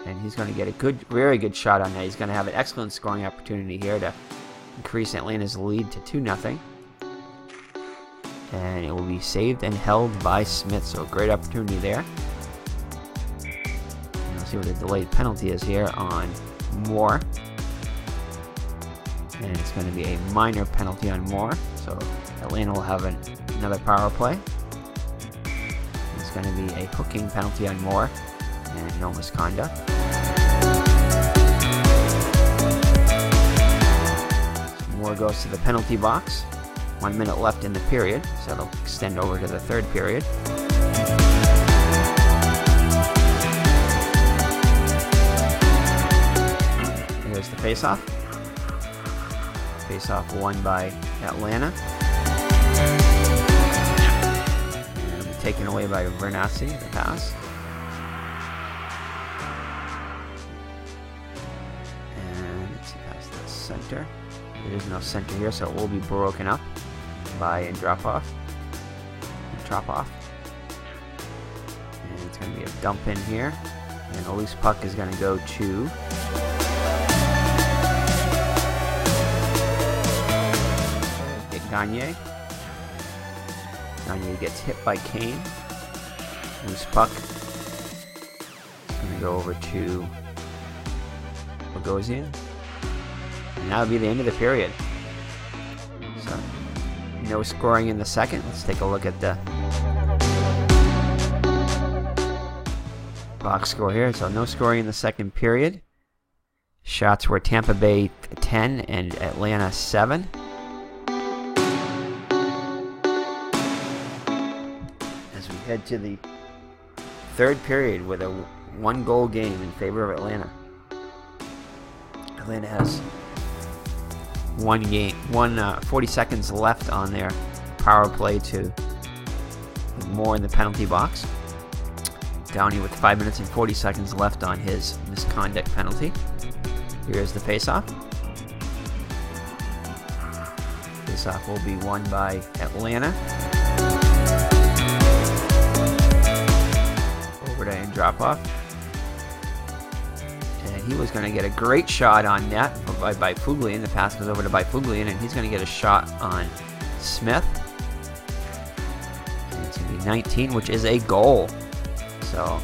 And he's going to get a very good shot on that. He's going to have an excellent scoring opportunity here to increase Atlanta's lead to 2-0. And it will be saved and held by Smith, so a great opportunity there. And we'll see what the delayed penalty is here on Moore. And it's going to be a minor penalty on Moore, so Atlanta will have another power play. It's going to be a hooking penalty on Moore and no misconduct. So Moore goes to the penalty box. 1 minute left in the period, so it'll extend over to the third period. Here's the face-off. Face-off won by Atlanta. And it'll be taken away by Bernasse, the pass. And it's past the center. There is no center here, so it will be broken up by Tropov. And it's going to be a dump in here. And a loose puck is going to go to Gagne. Gagne gets hit by Kane. Loose puck. It's going to go over to Bogosian. And that'll be the end of the period. So, no scoring in the second. Let's take a look at the box score here. So, no scoring in the second period. Shots were Tampa Bay 10 and Atlanta 7. As we head to the third period with a 1-goal game in favor of Atlanta. Atlanta has 40 seconds left on their power play with Moore in the penalty box. Downey with 5 minutes and 40 seconds left on his misconduct penalty. Here's the face-off. Face-off will be won by Atlanta. Over to Andropov. And he was going to get a great shot on net by Puglian. The pass goes over to Puglian, and he's going to get a shot on Smith. And it's going to be 19, which is a goal. So,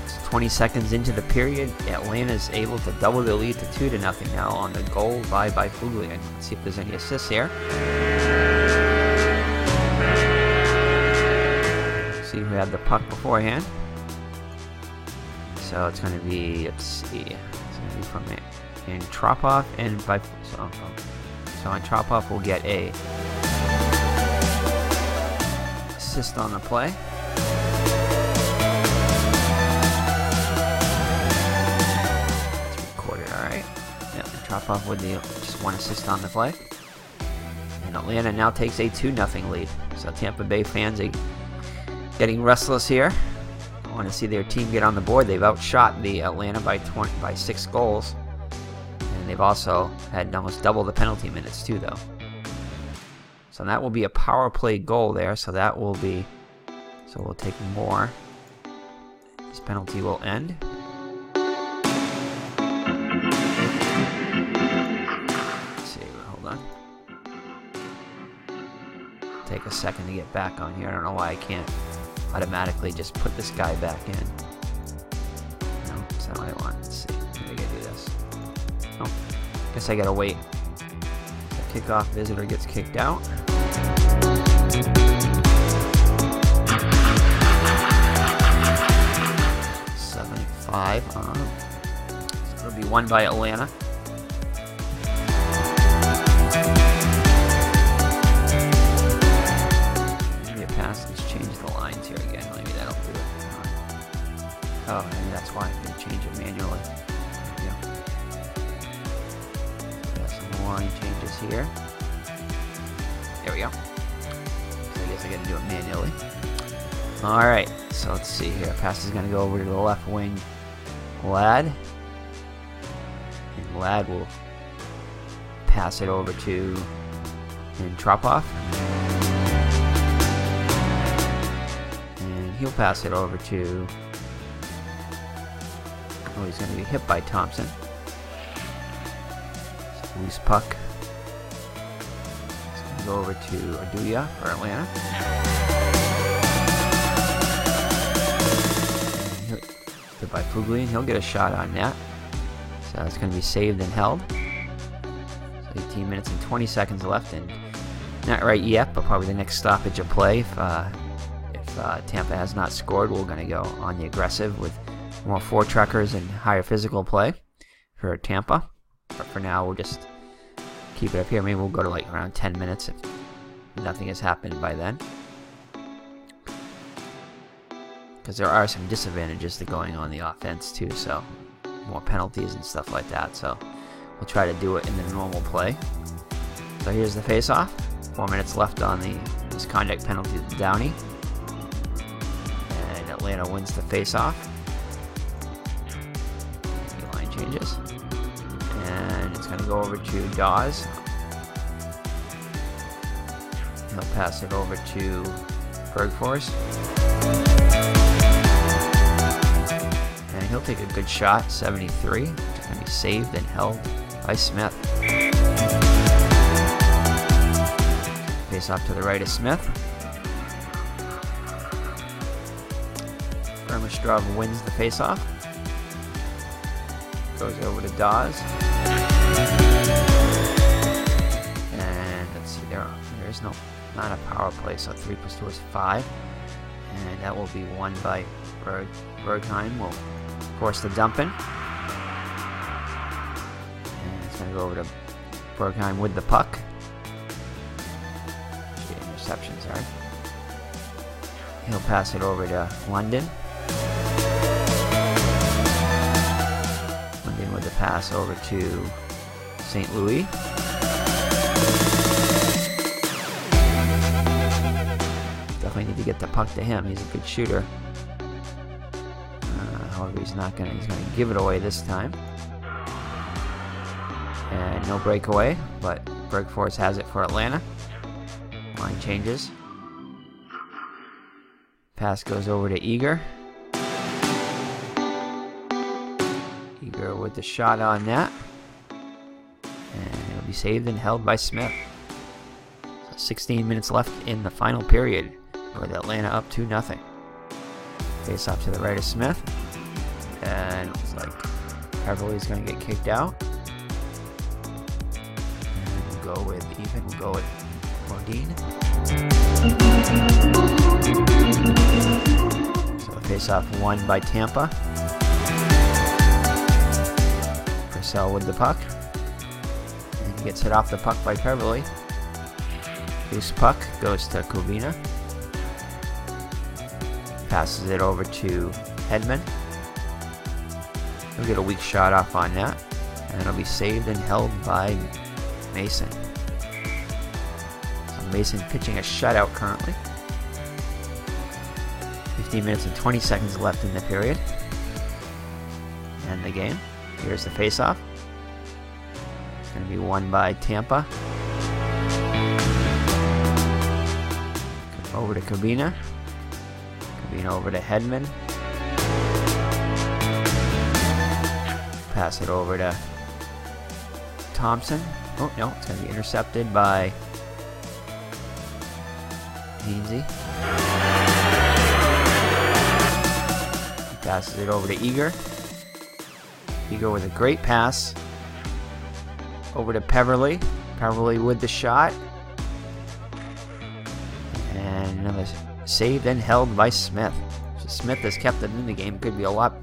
it's 20 seconds into the period. Atlanta is able to double the lead to 2-0 now on the goal by Puglian. Let's see if there's any assists here. See who had the puck beforehand. So it's going to be, let's see, it's going to be from Tropov and so Tropov will get a assist on the play. It's recorded, alright. Yeah, Tropov with just one assist on the play. And Atlanta now takes a 2-0 lead. So Tampa Bay fans are getting restless here. I want to see their team get on the board. They've outshot the Atlanta by 6 goals. And they've also had almost double the penalty minutes too, though. So that will be a power play goal there. So that will be... So we'll take more. This penalty will end. Let's see, hold on. Take a second to get back on here. I don't know why I can't automatically just put this guy back in. No, that's not what I want. Let's see. Maybe I gotta do this. Oh, guess I gotta wait. So kickoff visitor gets kicked out. So it'll be won by Atlanta. Maybe a pass. Let's change the lines here again. Maybe that'll do it. Oh, maybe that's why I'm going to change it manually. Yeah. Got some line changes here. There we go. So I guess I got to do it manually. Alright, so let's see here. Pass is going to go over to the left wing. Ladd. And Ladd will pass it over to Tropov. And he'll pass it over to... Oh, he's going to be hit by Thompson. So loose puck. It's going to go over to Aduya for Atlanta. By Fugli, and he'll get a shot on net. So it's going to be saved and held. So 18 minutes and 20 seconds left, and not right yet, but probably the next stoppage of play. If Tampa has not scored, we're going to go on the aggressive with more four-truckers and higher physical play for Tampa. But for now, we'll just keep it up here. Maybe we'll go to like around 10 minutes if nothing has happened by then. Because there are some disadvantages to going on the offense too, so more penalties and stuff like that. So we'll try to do it in the normal play. So here's the face-off. 4 minutes left on the misconduct penalty to Downey, and Atlanta wins the face-off. The line changes, and it's going to go over to Dawes. He'll pass it over to Bergfors. And he'll take a good shot, 73. It's going to be saved and held by Smith. Face off to the right of Smith. Vermistrov wins the face-off. Goes over to Dawes. And let's see, there's not a power play, so 3 + 2 is 5. And that will be won by Bergheim. Will force the dump in. And it's going to go over to Bergheim with the puck. Interception, sorry. He'll pass it over to London. London with the pass over to St. Louis. Definitely need to get the puck to him. He's a good shooter. However, he's going to give it away this time. And no breakaway, but Bergfors has it for Atlanta. Line changes. Pass goes over to Eager. Eager with the shot on net. And it'll be saved and held by Smith. So 16 minutes left in the final period, with Atlanta up 2-0. Face off to the right of Smith. And it looks like Beverly's going to get kicked out. And we'll go with even. We'll go with Modine. So the face-off won by Tampa. Purcell with the puck. And he gets hit off the puck by Beverly. Loose puck goes to Kovina. Passes it over to Hedman. He'll get a weak shot off on that, and it'll be saved and held by Mason. So Mason pitching a shutout currently. 15 minutes and 20 seconds left in the period. And the game. Here's the face-off. It's going to be won by Tampa. Over to Cabina. Cabina over to Hedman. Pass it over to Thompson. Oh, no, it's going to be intercepted by Hainsey. He passes it over to Eager. Eager with a great pass. Over to Peverly. Peverly with the shot. And another saved and held by Smith. So Smith has kept them in the game. Could be a lot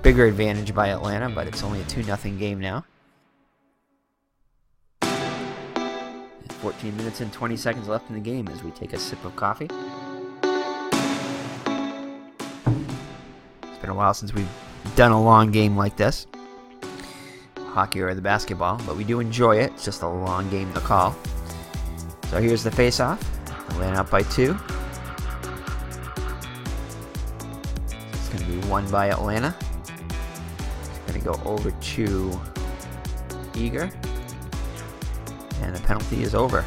bigger advantage by Atlanta, but it's only a 2-0 game now. 14 minutes and 20 seconds left in the game as we take a sip of coffee. It's been a while since we've done a long game like this. Hockey or the basketball, but we do enjoy it. It's just a long game to call. So here's the face-off. Atlanta up by 2. It's going to be won by Atlanta. It's going to go over to Eager. And the penalty is over.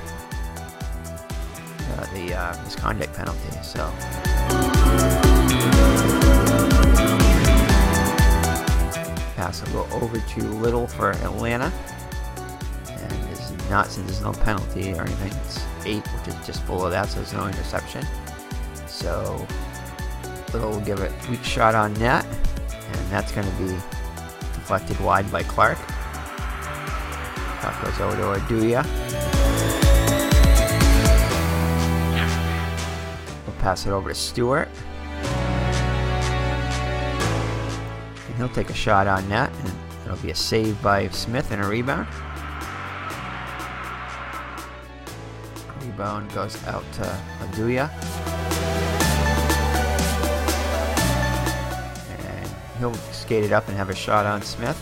The misconduct penalty. So pass will go over to Little for Atlanta. And this is not, since there's no penalty or anything, it's 8, which is just below that, so there's no interception. So Little will give it a weak shot on net, and that's going to be deflected wide by Clark. Puck goes over to Arduya. We'll pass it over to Stewart. And he'll take a shot on net, and it'll be a save by Smith and a rebound. Rebound goes out to Arduya. And he'll skate it up and have a shot on Smith.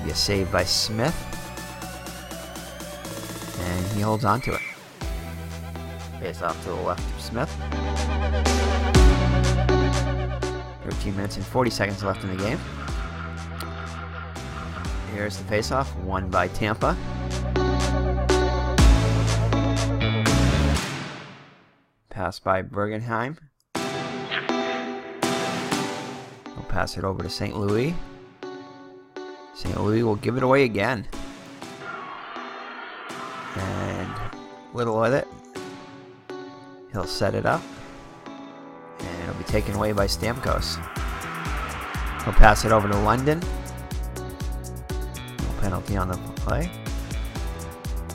Be a save by Smith, and he holds on to it. Face off to the left of Smith. 13 minutes and 40 seconds left in the game. Here's the face-off, won by Tampa. Pass by Bergenheim. We'll pass it over to St. Louis. St. Louis will give it away again. And Little with it. He'll set it up. And it'll be taken away by Stamkos. He'll pass it over to London. No penalty on the play.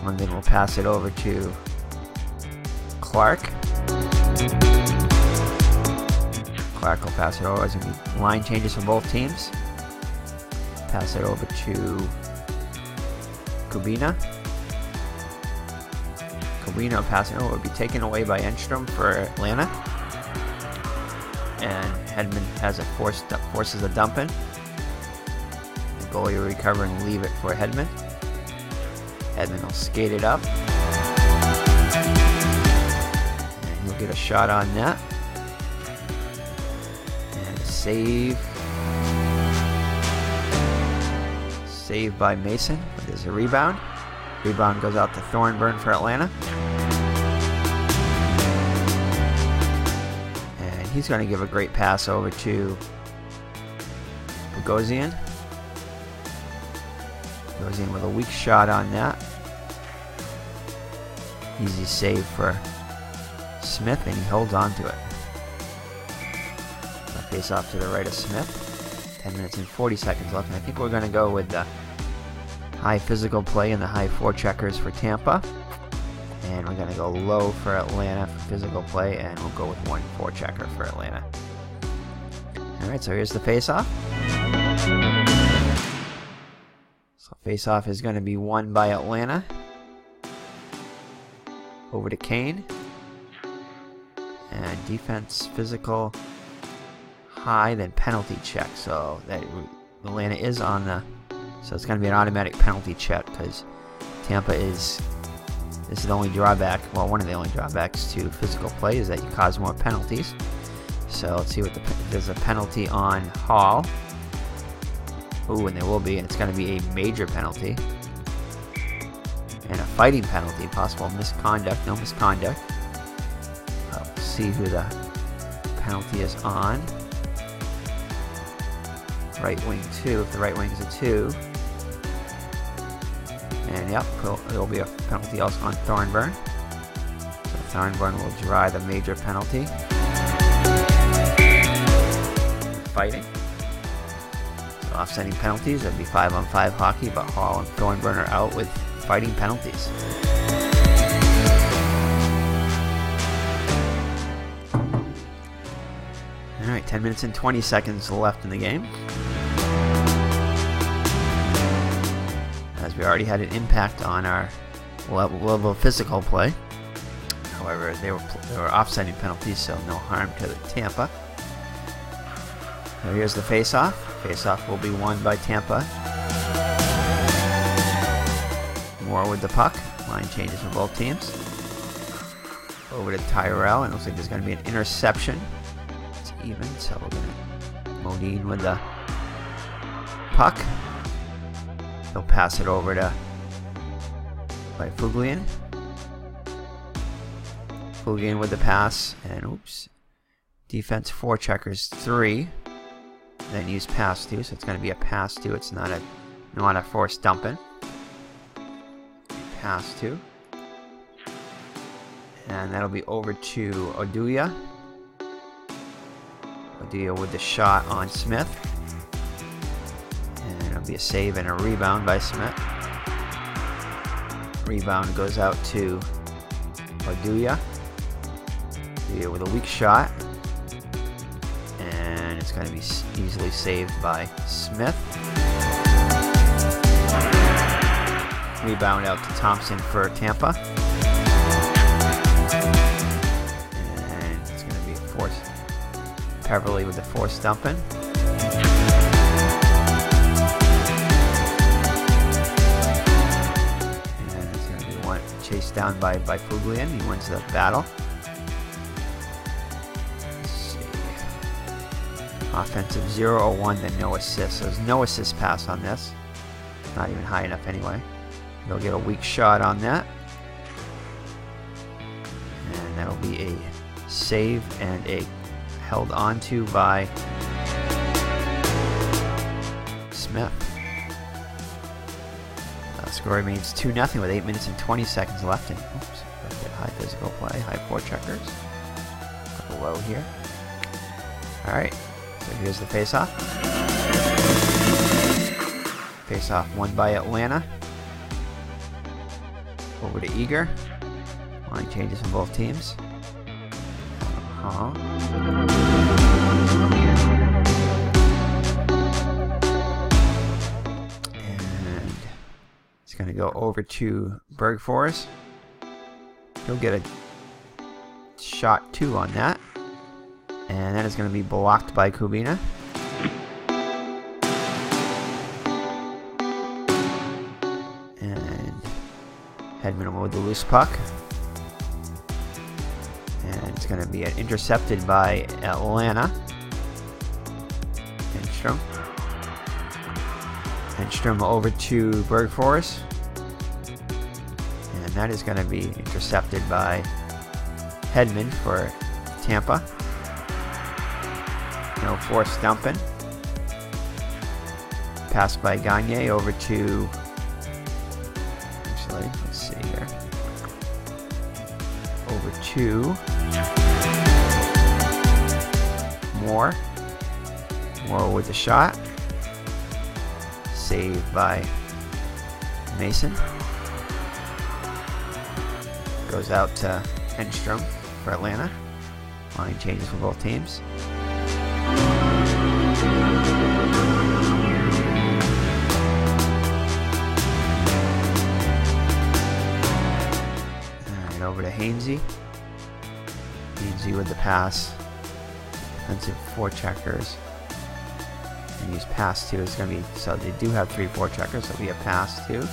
London will pass it over to Clark. Clark will pass it over. There's going to be line changes for both teams. Pass it over to Kubina. Kubina passing over will be taken away by Enstrom for Atlanta. And Hedman has forces a dump in. The goalie will recover and leave it for Hedman. Hedman will skate it up. And he'll get a shot on net. And a save. Saved by Mason, but there's a rebound. Rebound goes out to Thornburn for Atlanta. And he's going to give a great pass over to Bogosian. Bogosian with a weak shot on that. Easy save for Smith, and he holds on to it. Face off to the right of Smith. 10 minutes and 40 seconds left, and I think we're going to go with the high physical play and the high forecheckers for Tampa. And we're going to go low for Atlanta for physical play, and we'll go with one forechecker for Atlanta. Alright, so here's the face-off. So face-off is going to be won by Atlanta. Over to Kane. And defense, physical, high, then penalty check. So that Atlanta is on the... So it's going to be an automatic penalty check because Tampa is This is the only drawback, well, one of the only drawbacks to physical play is that you cause more penalties. So let's see what there's a penalty on Hall. Ooh, and there will be, and it's going to be a major penalty. And a fighting penalty, possible misconduct, no misconduct. Let's see who the penalty is on. Right wing 2, if the right wing is a 2. And yep, there will be a penalty also on Thornburn. So Thornburn will draw the major penalty. Fighting. So offsetting penalties, that'd be 5-on-5 hockey, but Hall and Thornburn are out with fighting penalties. Alright, 10 minutes and 20 seconds left in the game. As we already had an impact on our level of physical play. However, they were offsetting penalties, so no harm to Tampa. So here's the face-off. Face-off will be won by Tampa. Moore with the puck. Line changes for both teams. Over to Tyrell, and it looks like there's going to be an interception. It's even, so we're going to Modine with the puck. He'll pass it over to by Fuglian. Fuglian with the pass, and oops. Defense 4 checkers 3. Then use pass 2, so it's going to be a pass 2. It's not a forced dumping. Pass 2. And that'll be over to Oduya. Oduya with the shot on Smith. And it'll be a save and a rebound by Smith. Rebound goes out to Oduya. Oduya with a weak shot. And it's going to be easily saved by Smith. Rebound out to Thompson for Tampa. And it's going to be a force. Peverly with the force dumping. And it's going to be one chased down by Fuglian. He wins the battle. Let's see. Offensive 0-1, then no assist. So there's no assist pass on this. Not even high enough anyway. They'll get a weak shot on that. And that'll be a save and a held onto by Smith. Score remains 2-0 with 8 minutes and 20 seconds left. And oops, gotta get high physical play, high forecheckers. Couple low here. Alright, so here's the face-off. Face-off won by Atlanta. Over to Eager. Line changes from both teams. And it's going to go over to Bergfors. He'll get a shot 2 on that. And that is going to be blocked by Kubina. Hedman with the loose puck. And it's going to be intercepted by Atlanta. Enstrom. Enstrom over to Bergfors. And that is going to be intercepted by Hedman for Tampa. No force dumping. Pass by Gagne over to... Let's see here. Over to Moore. Moore with the shot. Saved by Mason. Goes out to Enstrom for Atlanta. Line changes for both teams. Over to Hainsey. Hainsey with the pass. Defensive 4 checkers. And use pass 2. It's going to be, so they do have 3 4 checkers, so we have pass 2.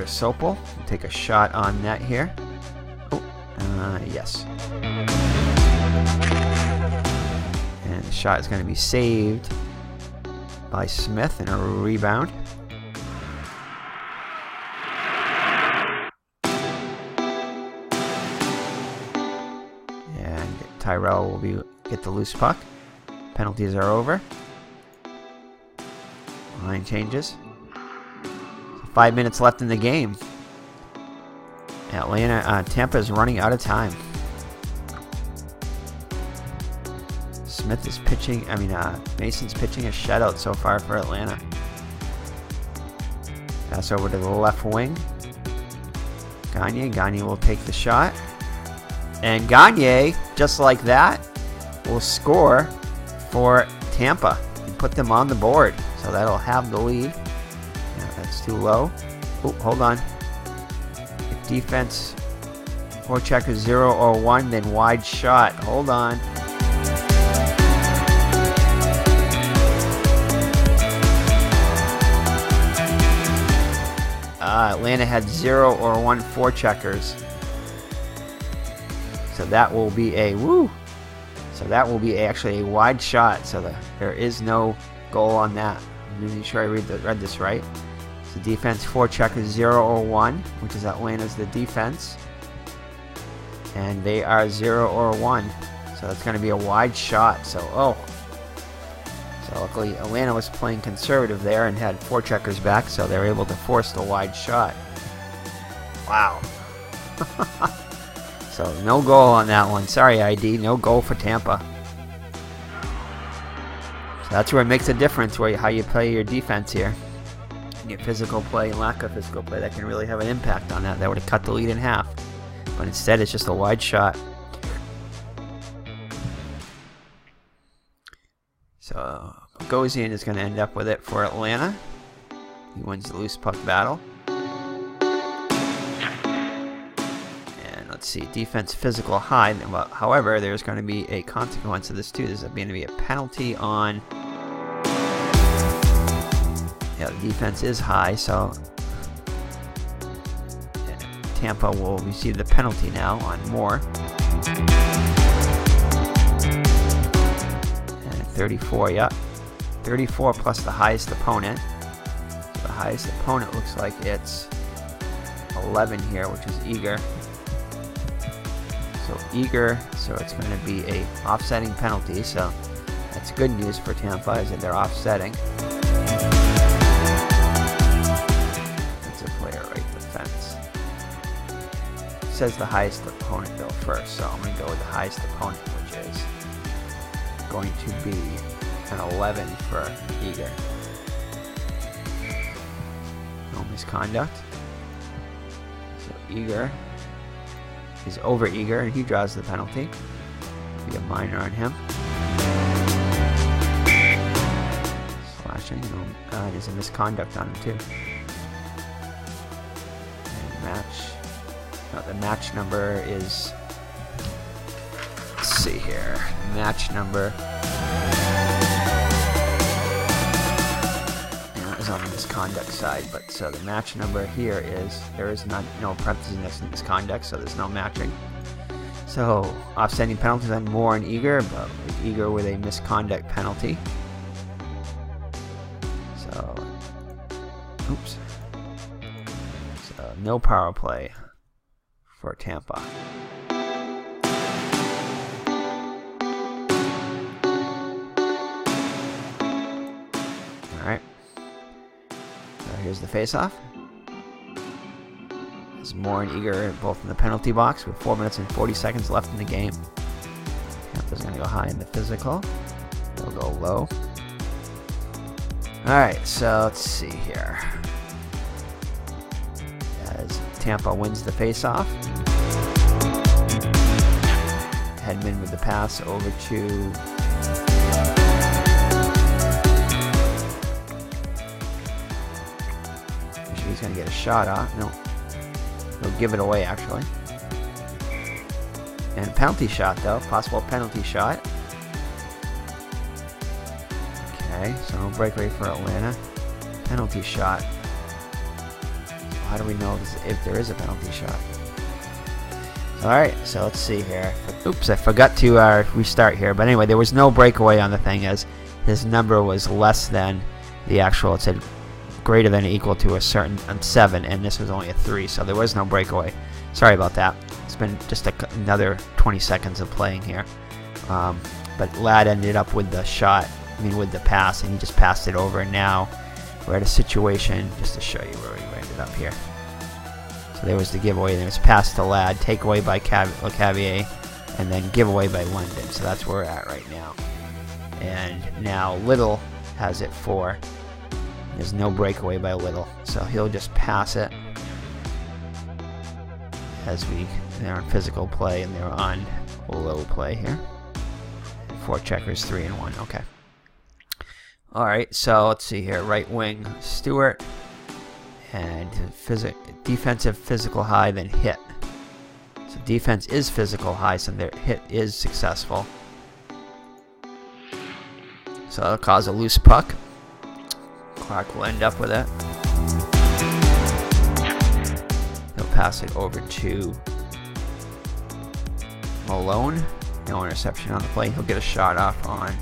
Sopel. Take a shot on net here. Oh, yes. And the shot is going to be saved by Smith and a rebound. And Tyrell will get the loose puck. Penalties are over. Line changes. 5 minutes left in the game. Tampa is running out of time. Smith is pitching. Mason's pitching a shutout so far for Atlanta. Pass over to the left wing. Gagne will take the shot. And Gagne, just like that, will score for Tampa and put them on the board. So that'll have the lead. Yeah, that's too low. Oh, hold on. If defense, forechecker 0 or 1, then wide shot. Hold on. Atlanta had 0 or 1 forecheckers. So that will be a woo. So that will be actually a wide shot. So there is no goal on that. Let me make sure I read this right. So defense forechecker 0 or 1, which is Atlanta's the defense. And they are 0 or 1. So that's going to be a wide shot. So luckily Atlanta was playing conservative there and had forecheckers back, so they were able to force the wide shot. Wow. So no goal on that one. Sorry, ID. No goal for Tampa. So that's where it makes a difference, how you play your defense here. Your physical play and lack of physical play, that can really have an impact on that. That would have cut the lead in half. But instead, it's just a wide shot. So Bogosian is going to end up with it for Atlanta. He wins the loose puck battle. And let's see, defense physical high. However, there's going to be a consequence of this too. There's going to be a penalty on. Yeah, the defense is high, so Tampa will receive the penalty now on Moore. 34, yeah. 34 plus the highest opponent. So the highest opponent looks like it's 11 here, which is Eager. So it's going to be a offsetting penalty. So that's good news for Tampa, is that they're offsetting. That's a player right defense. It says the highest opponent though first, so I'm going to go with the highest opponent, which is going to be an 11 for Eager. No misconduct. So Eager is over Eager, and he draws the penalty. Be a minor on him. Slashing. There's a misconduct on him too. And match. No, the match number is. Let's see here. Match number. It was on the misconduct side, but so the match number here is, there is no parentheses next to misconduct, so there's no matching. So offsetting penalties on Moore and Eager, but Eager with a misconduct penalty. So, oops. So no power play for Tampa. Alright. So here's the face-off. There's Moore and Eager both in the penalty box with 4 minutes and 40 seconds left in the game. Tampa's going to go high in the physical. They'll go low. Alright, so let's see here. As Tampa wins the face-off. Hedman with the pass over to... He's going to get a shot off. No. He'll give it away, actually. And penalty shot, though. Possible penalty shot. Okay, so no breakaway for Atlanta. Penalty shot. How do we know if there is a penalty shot? Alright, so let's see here. Oops, I forgot to restart here. But anyway, there was no breakaway on the thing, as his number was less than the actual. It said greater than or equal to a certain 7, and this was only a 3, so there was no breakaway. Sorry about that. It's been just another 20 seconds of playing here. But Ladd ended up with the shot, with the pass, and he just passed it over. And now we're at a situation, just to show you where we ended up here. So there was the giveaway. There was pass to Ladd, takeaway by Lecavalier, and then giveaway by London. So that's where we're at right now. And now Little has it 4. There's no breakaway by Little, so he'll just pass it. As they're on physical play and they're on low play here. 4 checkers, 3 and 1. Okay. All right. So let's see here. Right wing Stewart, and defensive physical high, then hit. So defense is physical high, so their hit is successful. So that'll cause a loose puck. Clark will end up with it. He'll pass it over to Malone. No interception on the play. He'll get a shot off on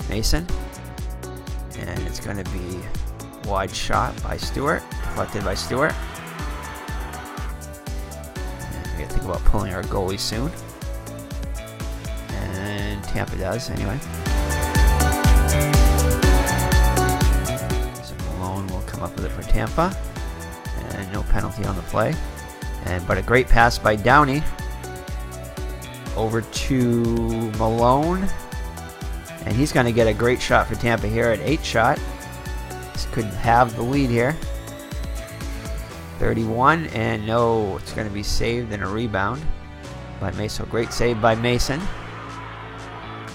Mason. And it's going to be wide shot by Stewart. Deflected by Stewart. And we got to think about pulling our goalie soon. And Tampa does anyway. So Malone will come up with it for Tampa. And no penalty on the play. But a great pass by Downey. Over to Malone, and he's going to get a great shot for Tampa here at 8 shot. This could have the lead here. 31, and no, it's going to be saved and a rebound by Mason. Great save by Mason.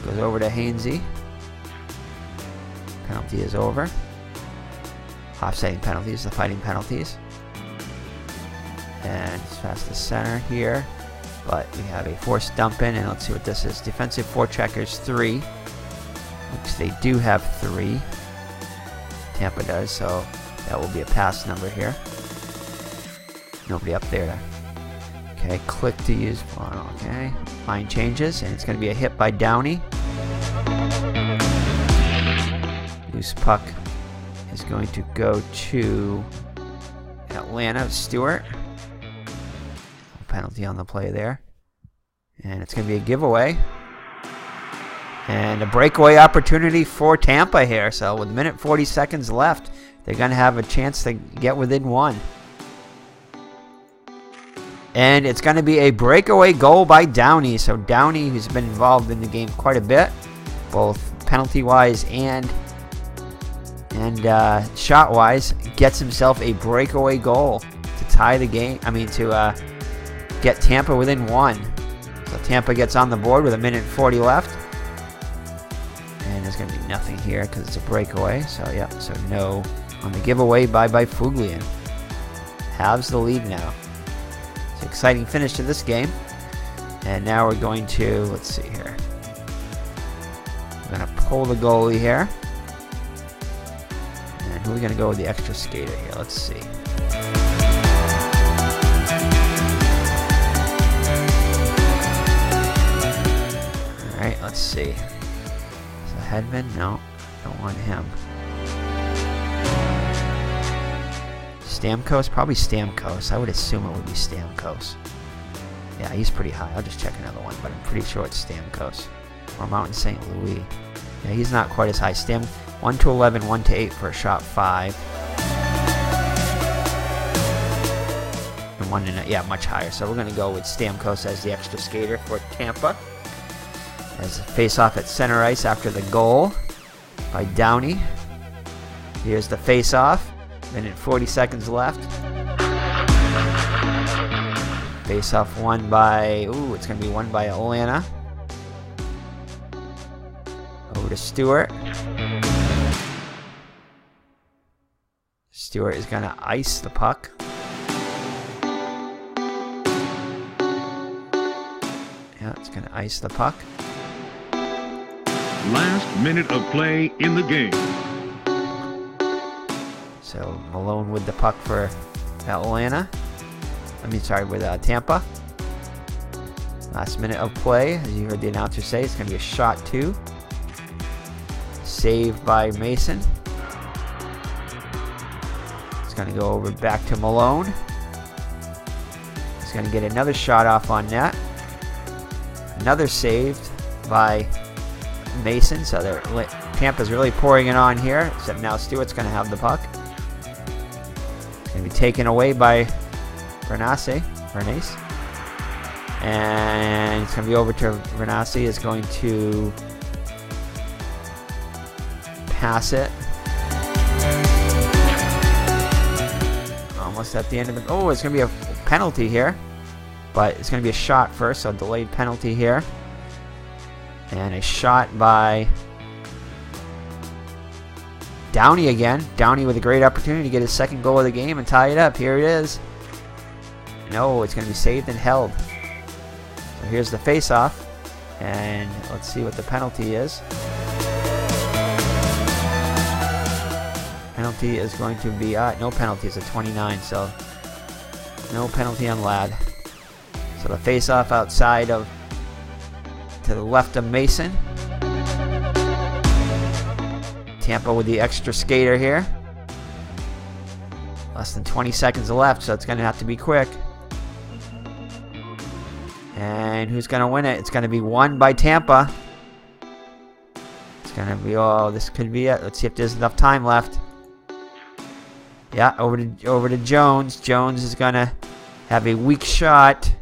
Goes over to Hainsey. Penalty is over. Offsetting penalties, the fighting penalties. And it's past the center here. But we have a forced dump in, and let's see what this is. Defensive 4 checkers, 3. Which they do have 3. Tampa does, so that will be a pass number here. Nobody up there. Okay, click to use. Okay, line changes, and it's going to be a hit by Downey. Loose puck is going to go to Atlanta. Stewart. Penalty on the play there, and it's going to be a giveaway and a breakaway opportunity for Tampa here. So with 1:40 seconds left, they're going to have a chance to get within 1, and it's going to be a breakaway goal by Downey. So Downey, who's been involved in the game quite a bit, both penalty wise and shot wise, gets himself a breakaway goal to tie the game. To get Tampa within 1. So Tampa gets on the board with 1:40 left. And there's going to be nothing here because it's a breakaway. So, yeah, so no on the giveaway by Fuglian. Halves the lead now. It's an exciting finish to this game. And now we're going to, let's see here. We're going to pull the goalie here. And who are we going to go with the extra skater here? Let's see. Alright, let's see. Is it Hedman? No, don't want him. Stamkos? Probably Stamkos. I would assume it would be Stamkos. Yeah, he's pretty high. I'll just check another one, but I'm pretty sure it's Stamkos. Or Mountain St. Louis. Yeah, he's not quite as high. 1 to 11, 1 to 8 for a shot 5. And 1 to 9, yeah, much higher. So we're going to go with Stamkos as the extra skater for Tampa. As a face-off at center ice after the goal by Downey. Here's the face-off. 1:40 seconds left. Face-off won by... Ooh, it's going to be won by Atlanta. Over to Stewart. Stewart is going to ice the puck. Yeah, it's going to ice the puck. Last minute of play in the game. So Malone with the puck for Atlanta. With Tampa. Last minute of play, as you heard the announcer say, it's going to be a shot 2. Saved by Mason. It's going to go over back to Malone. He's going to get another shot off on net. Another saved by Mason. So Tampa's really pouring it on here. Except now Stewart's going to have the puck. It's going to be taken away by Bernace. And it's going to be over to Bernace. Is going to pass it. Almost at the end of the... Oh, it's going to be a penalty here. But it's going to be a shot first, so a delayed penalty here. And a shot by Downey again. Downey with a great opportunity to get his second goal of the game and tie it up. Here it is. No, it's going to be saved and held. So here's the face-off. And let's see what the penalty is. Penalty is going to be... no penalty. It's a 29, so no penalty on Ladd. So the face-off outside of... to the left of Mason. Tampa with the extra skater here. Less than 20 seconds left, so it's going to have to be quick. And who's going to win it? It's going to be won by Tampa. It's going to be... Oh, this could be it. Let's see if there's enough time left. Yeah, over to Jones. Jones is going to have a weak shot.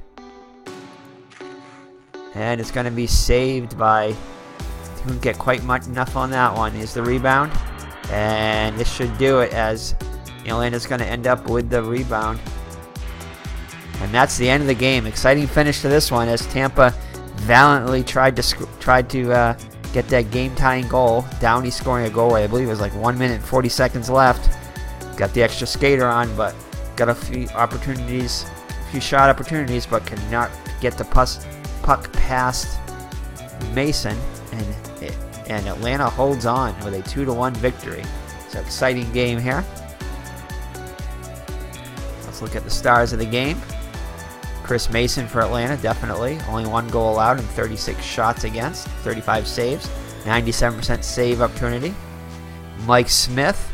And it's going to be saved by... Didn't get quite enough on that one. Here's the rebound. And this should do it, as Atlanta's going to end up with the rebound. And that's the end of the game. Exciting finish to this one, as Tampa valiantly tried to get that game-tying goal. Downey scoring a goal, I believe it was like 1 minute and 40 seconds left. Got the extra skater on, but got a few shot opportunities, but could not get the puck past Mason, and Atlanta holds on with a 2-1 victory. It's an exciting game here. Let's look at the stars of the game. Chris Mason for Atlanta, definitely. Only 1 goal allowed and 36 shots against, 35 saves, 97% save opportunity. Mike Smith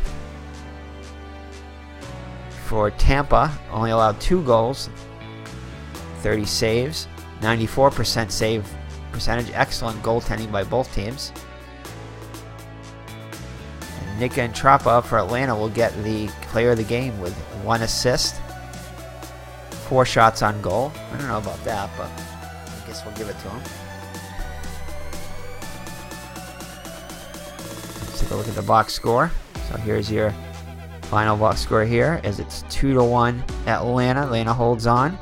for Tampa, only allowed 2 goals, 30 saves, 94% save percentage. Excellent goaltending by both teams. And Nika and Trappa for Atlanta will get the player of the game with 1 assist, 4 shots on goal. I don't know about that, but I guess we'll give it to him. Let's take a look at the box score. So here's your final box score here, as it's 2-1 Atlanta. Atlanta holds on.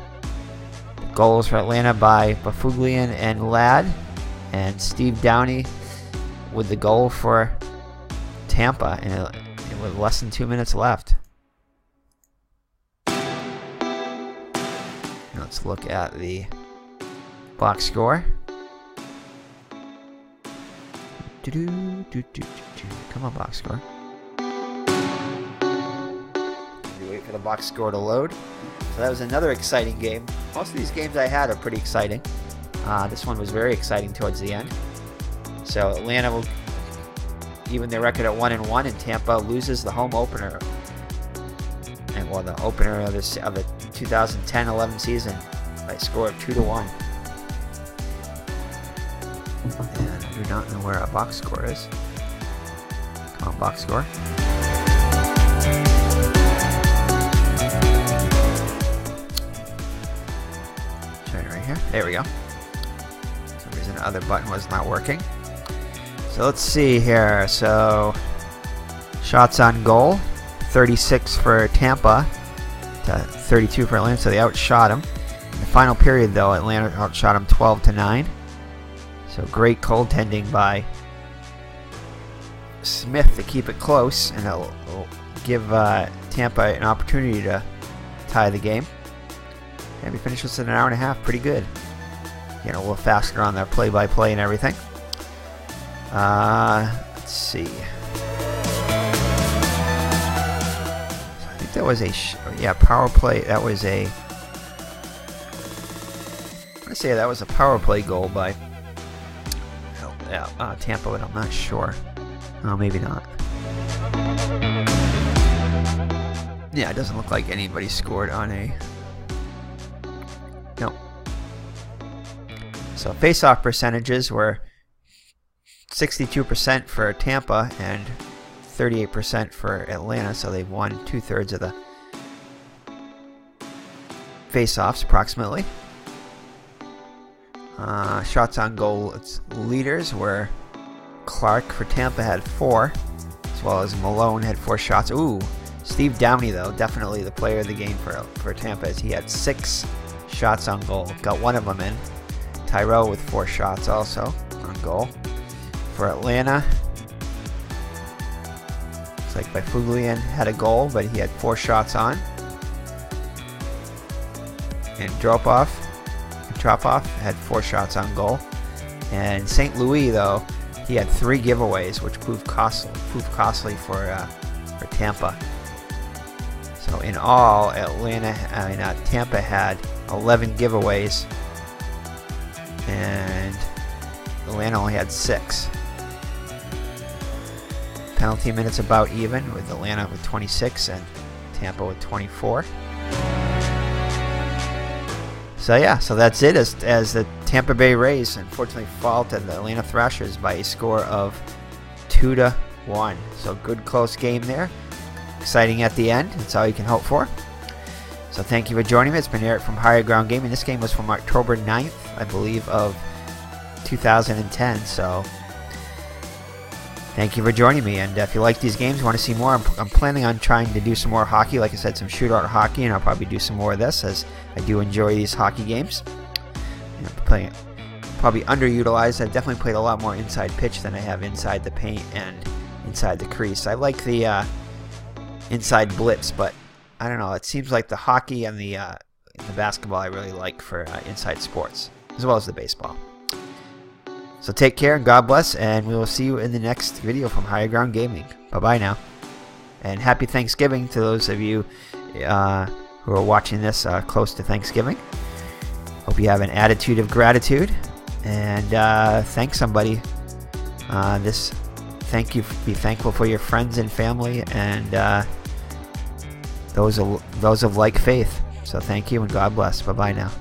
Goals for Atlanta by Bafuglian and Ladd, and Steve Downey with the goal for Tampa, and with less than 2 minutes left. Let's look at the box score. Come on, box score. We wait for the box score to load. So that was another exciting game. Most of these games I had are pretty exciting. This one was very exciting towards the end. So Atlanta will even their record at 1-1, and Tampa loses the home opener. And well, the opener of the 2010-11 season by a score of 2-1. And I do not know where our box score is. Come on, box score. Here. There we go. For some reason the other button was not working. So let's see here. So shots on goal, 36 for Tampa to 32 for Atlanta, so they outshot them. In the final period, though, Atlanta outshot them 12-9. So great goaltending by Smith to keep it close, and it'll give Tampa an opportunity to tie the game. And we finished this in an hour and a half. Pretty good. Getting a little faster on their play-by-play and everything. Let's see. So I think that was a power play. That was a. I want to say that was a power play goal by Tampa, but I'm not sure. Oh, maybe not. Yeah, it doesn't look like anybody scored on a. No. So face-off percentages were 62% for Tampa and 38% for Atlanta, so they've won 2/3 of the face-offs approximately. Shots on goal leaders were Clark for Tampa had 4, as well as Malone had 4 shots. Ooh, Steve Downey though, definitely the player of the game for Tampa, as he had 6 shots on goal. Got one of them in. Tyrell with 4 shots also on goal. For Atlanta, looks like Byfuglien had a goal, but he had 4 shots on. And Dropoff had 4 shots on goal. And St. Louis, though, he had 3 giveaways, which proved costly for Tampa. So in all, Tampa had 11 giveaways, and Atlanta only had 6. Penalty minutes about even, with Atlanta with 26 and Tampa with 24. So that's it, as the Tampa Bay Rays unfortunately fall to the Atlanta Thrashers by a score of 2-1. So good close game there. Exciting at the end. That's all you can hope for. So thank you for joining me. It's been Eric from Higher Ground Gaming. This game was from October 9th, I believe, of 2010. So thank you for joining me. And if you like these games, want to see more, I'm planning on trying to do some more hockey. Like I said, some shootout hockey, and I'll probably do some more of this, as I do enjoy these hockey games. Playing probably underutilized. I've definitely played a lot more inside pitch than I have inside the paint and inside the crease. I like the inside blitz, but I don't know. It seems like the hockey and the basketball I really like for inside sports, as well as the baseball. So take care and God bless, and we will see you in the next video from Higher Ground Gaming. Bye-bye now. And happy Thanksgiving to those of you who are watching this close to Thanksgiving. Hope you have an attitude of gratitude, and thank somebody. Be thankful for your friends and family, and those of like faith. So thank you and God bless. Bye-bye now.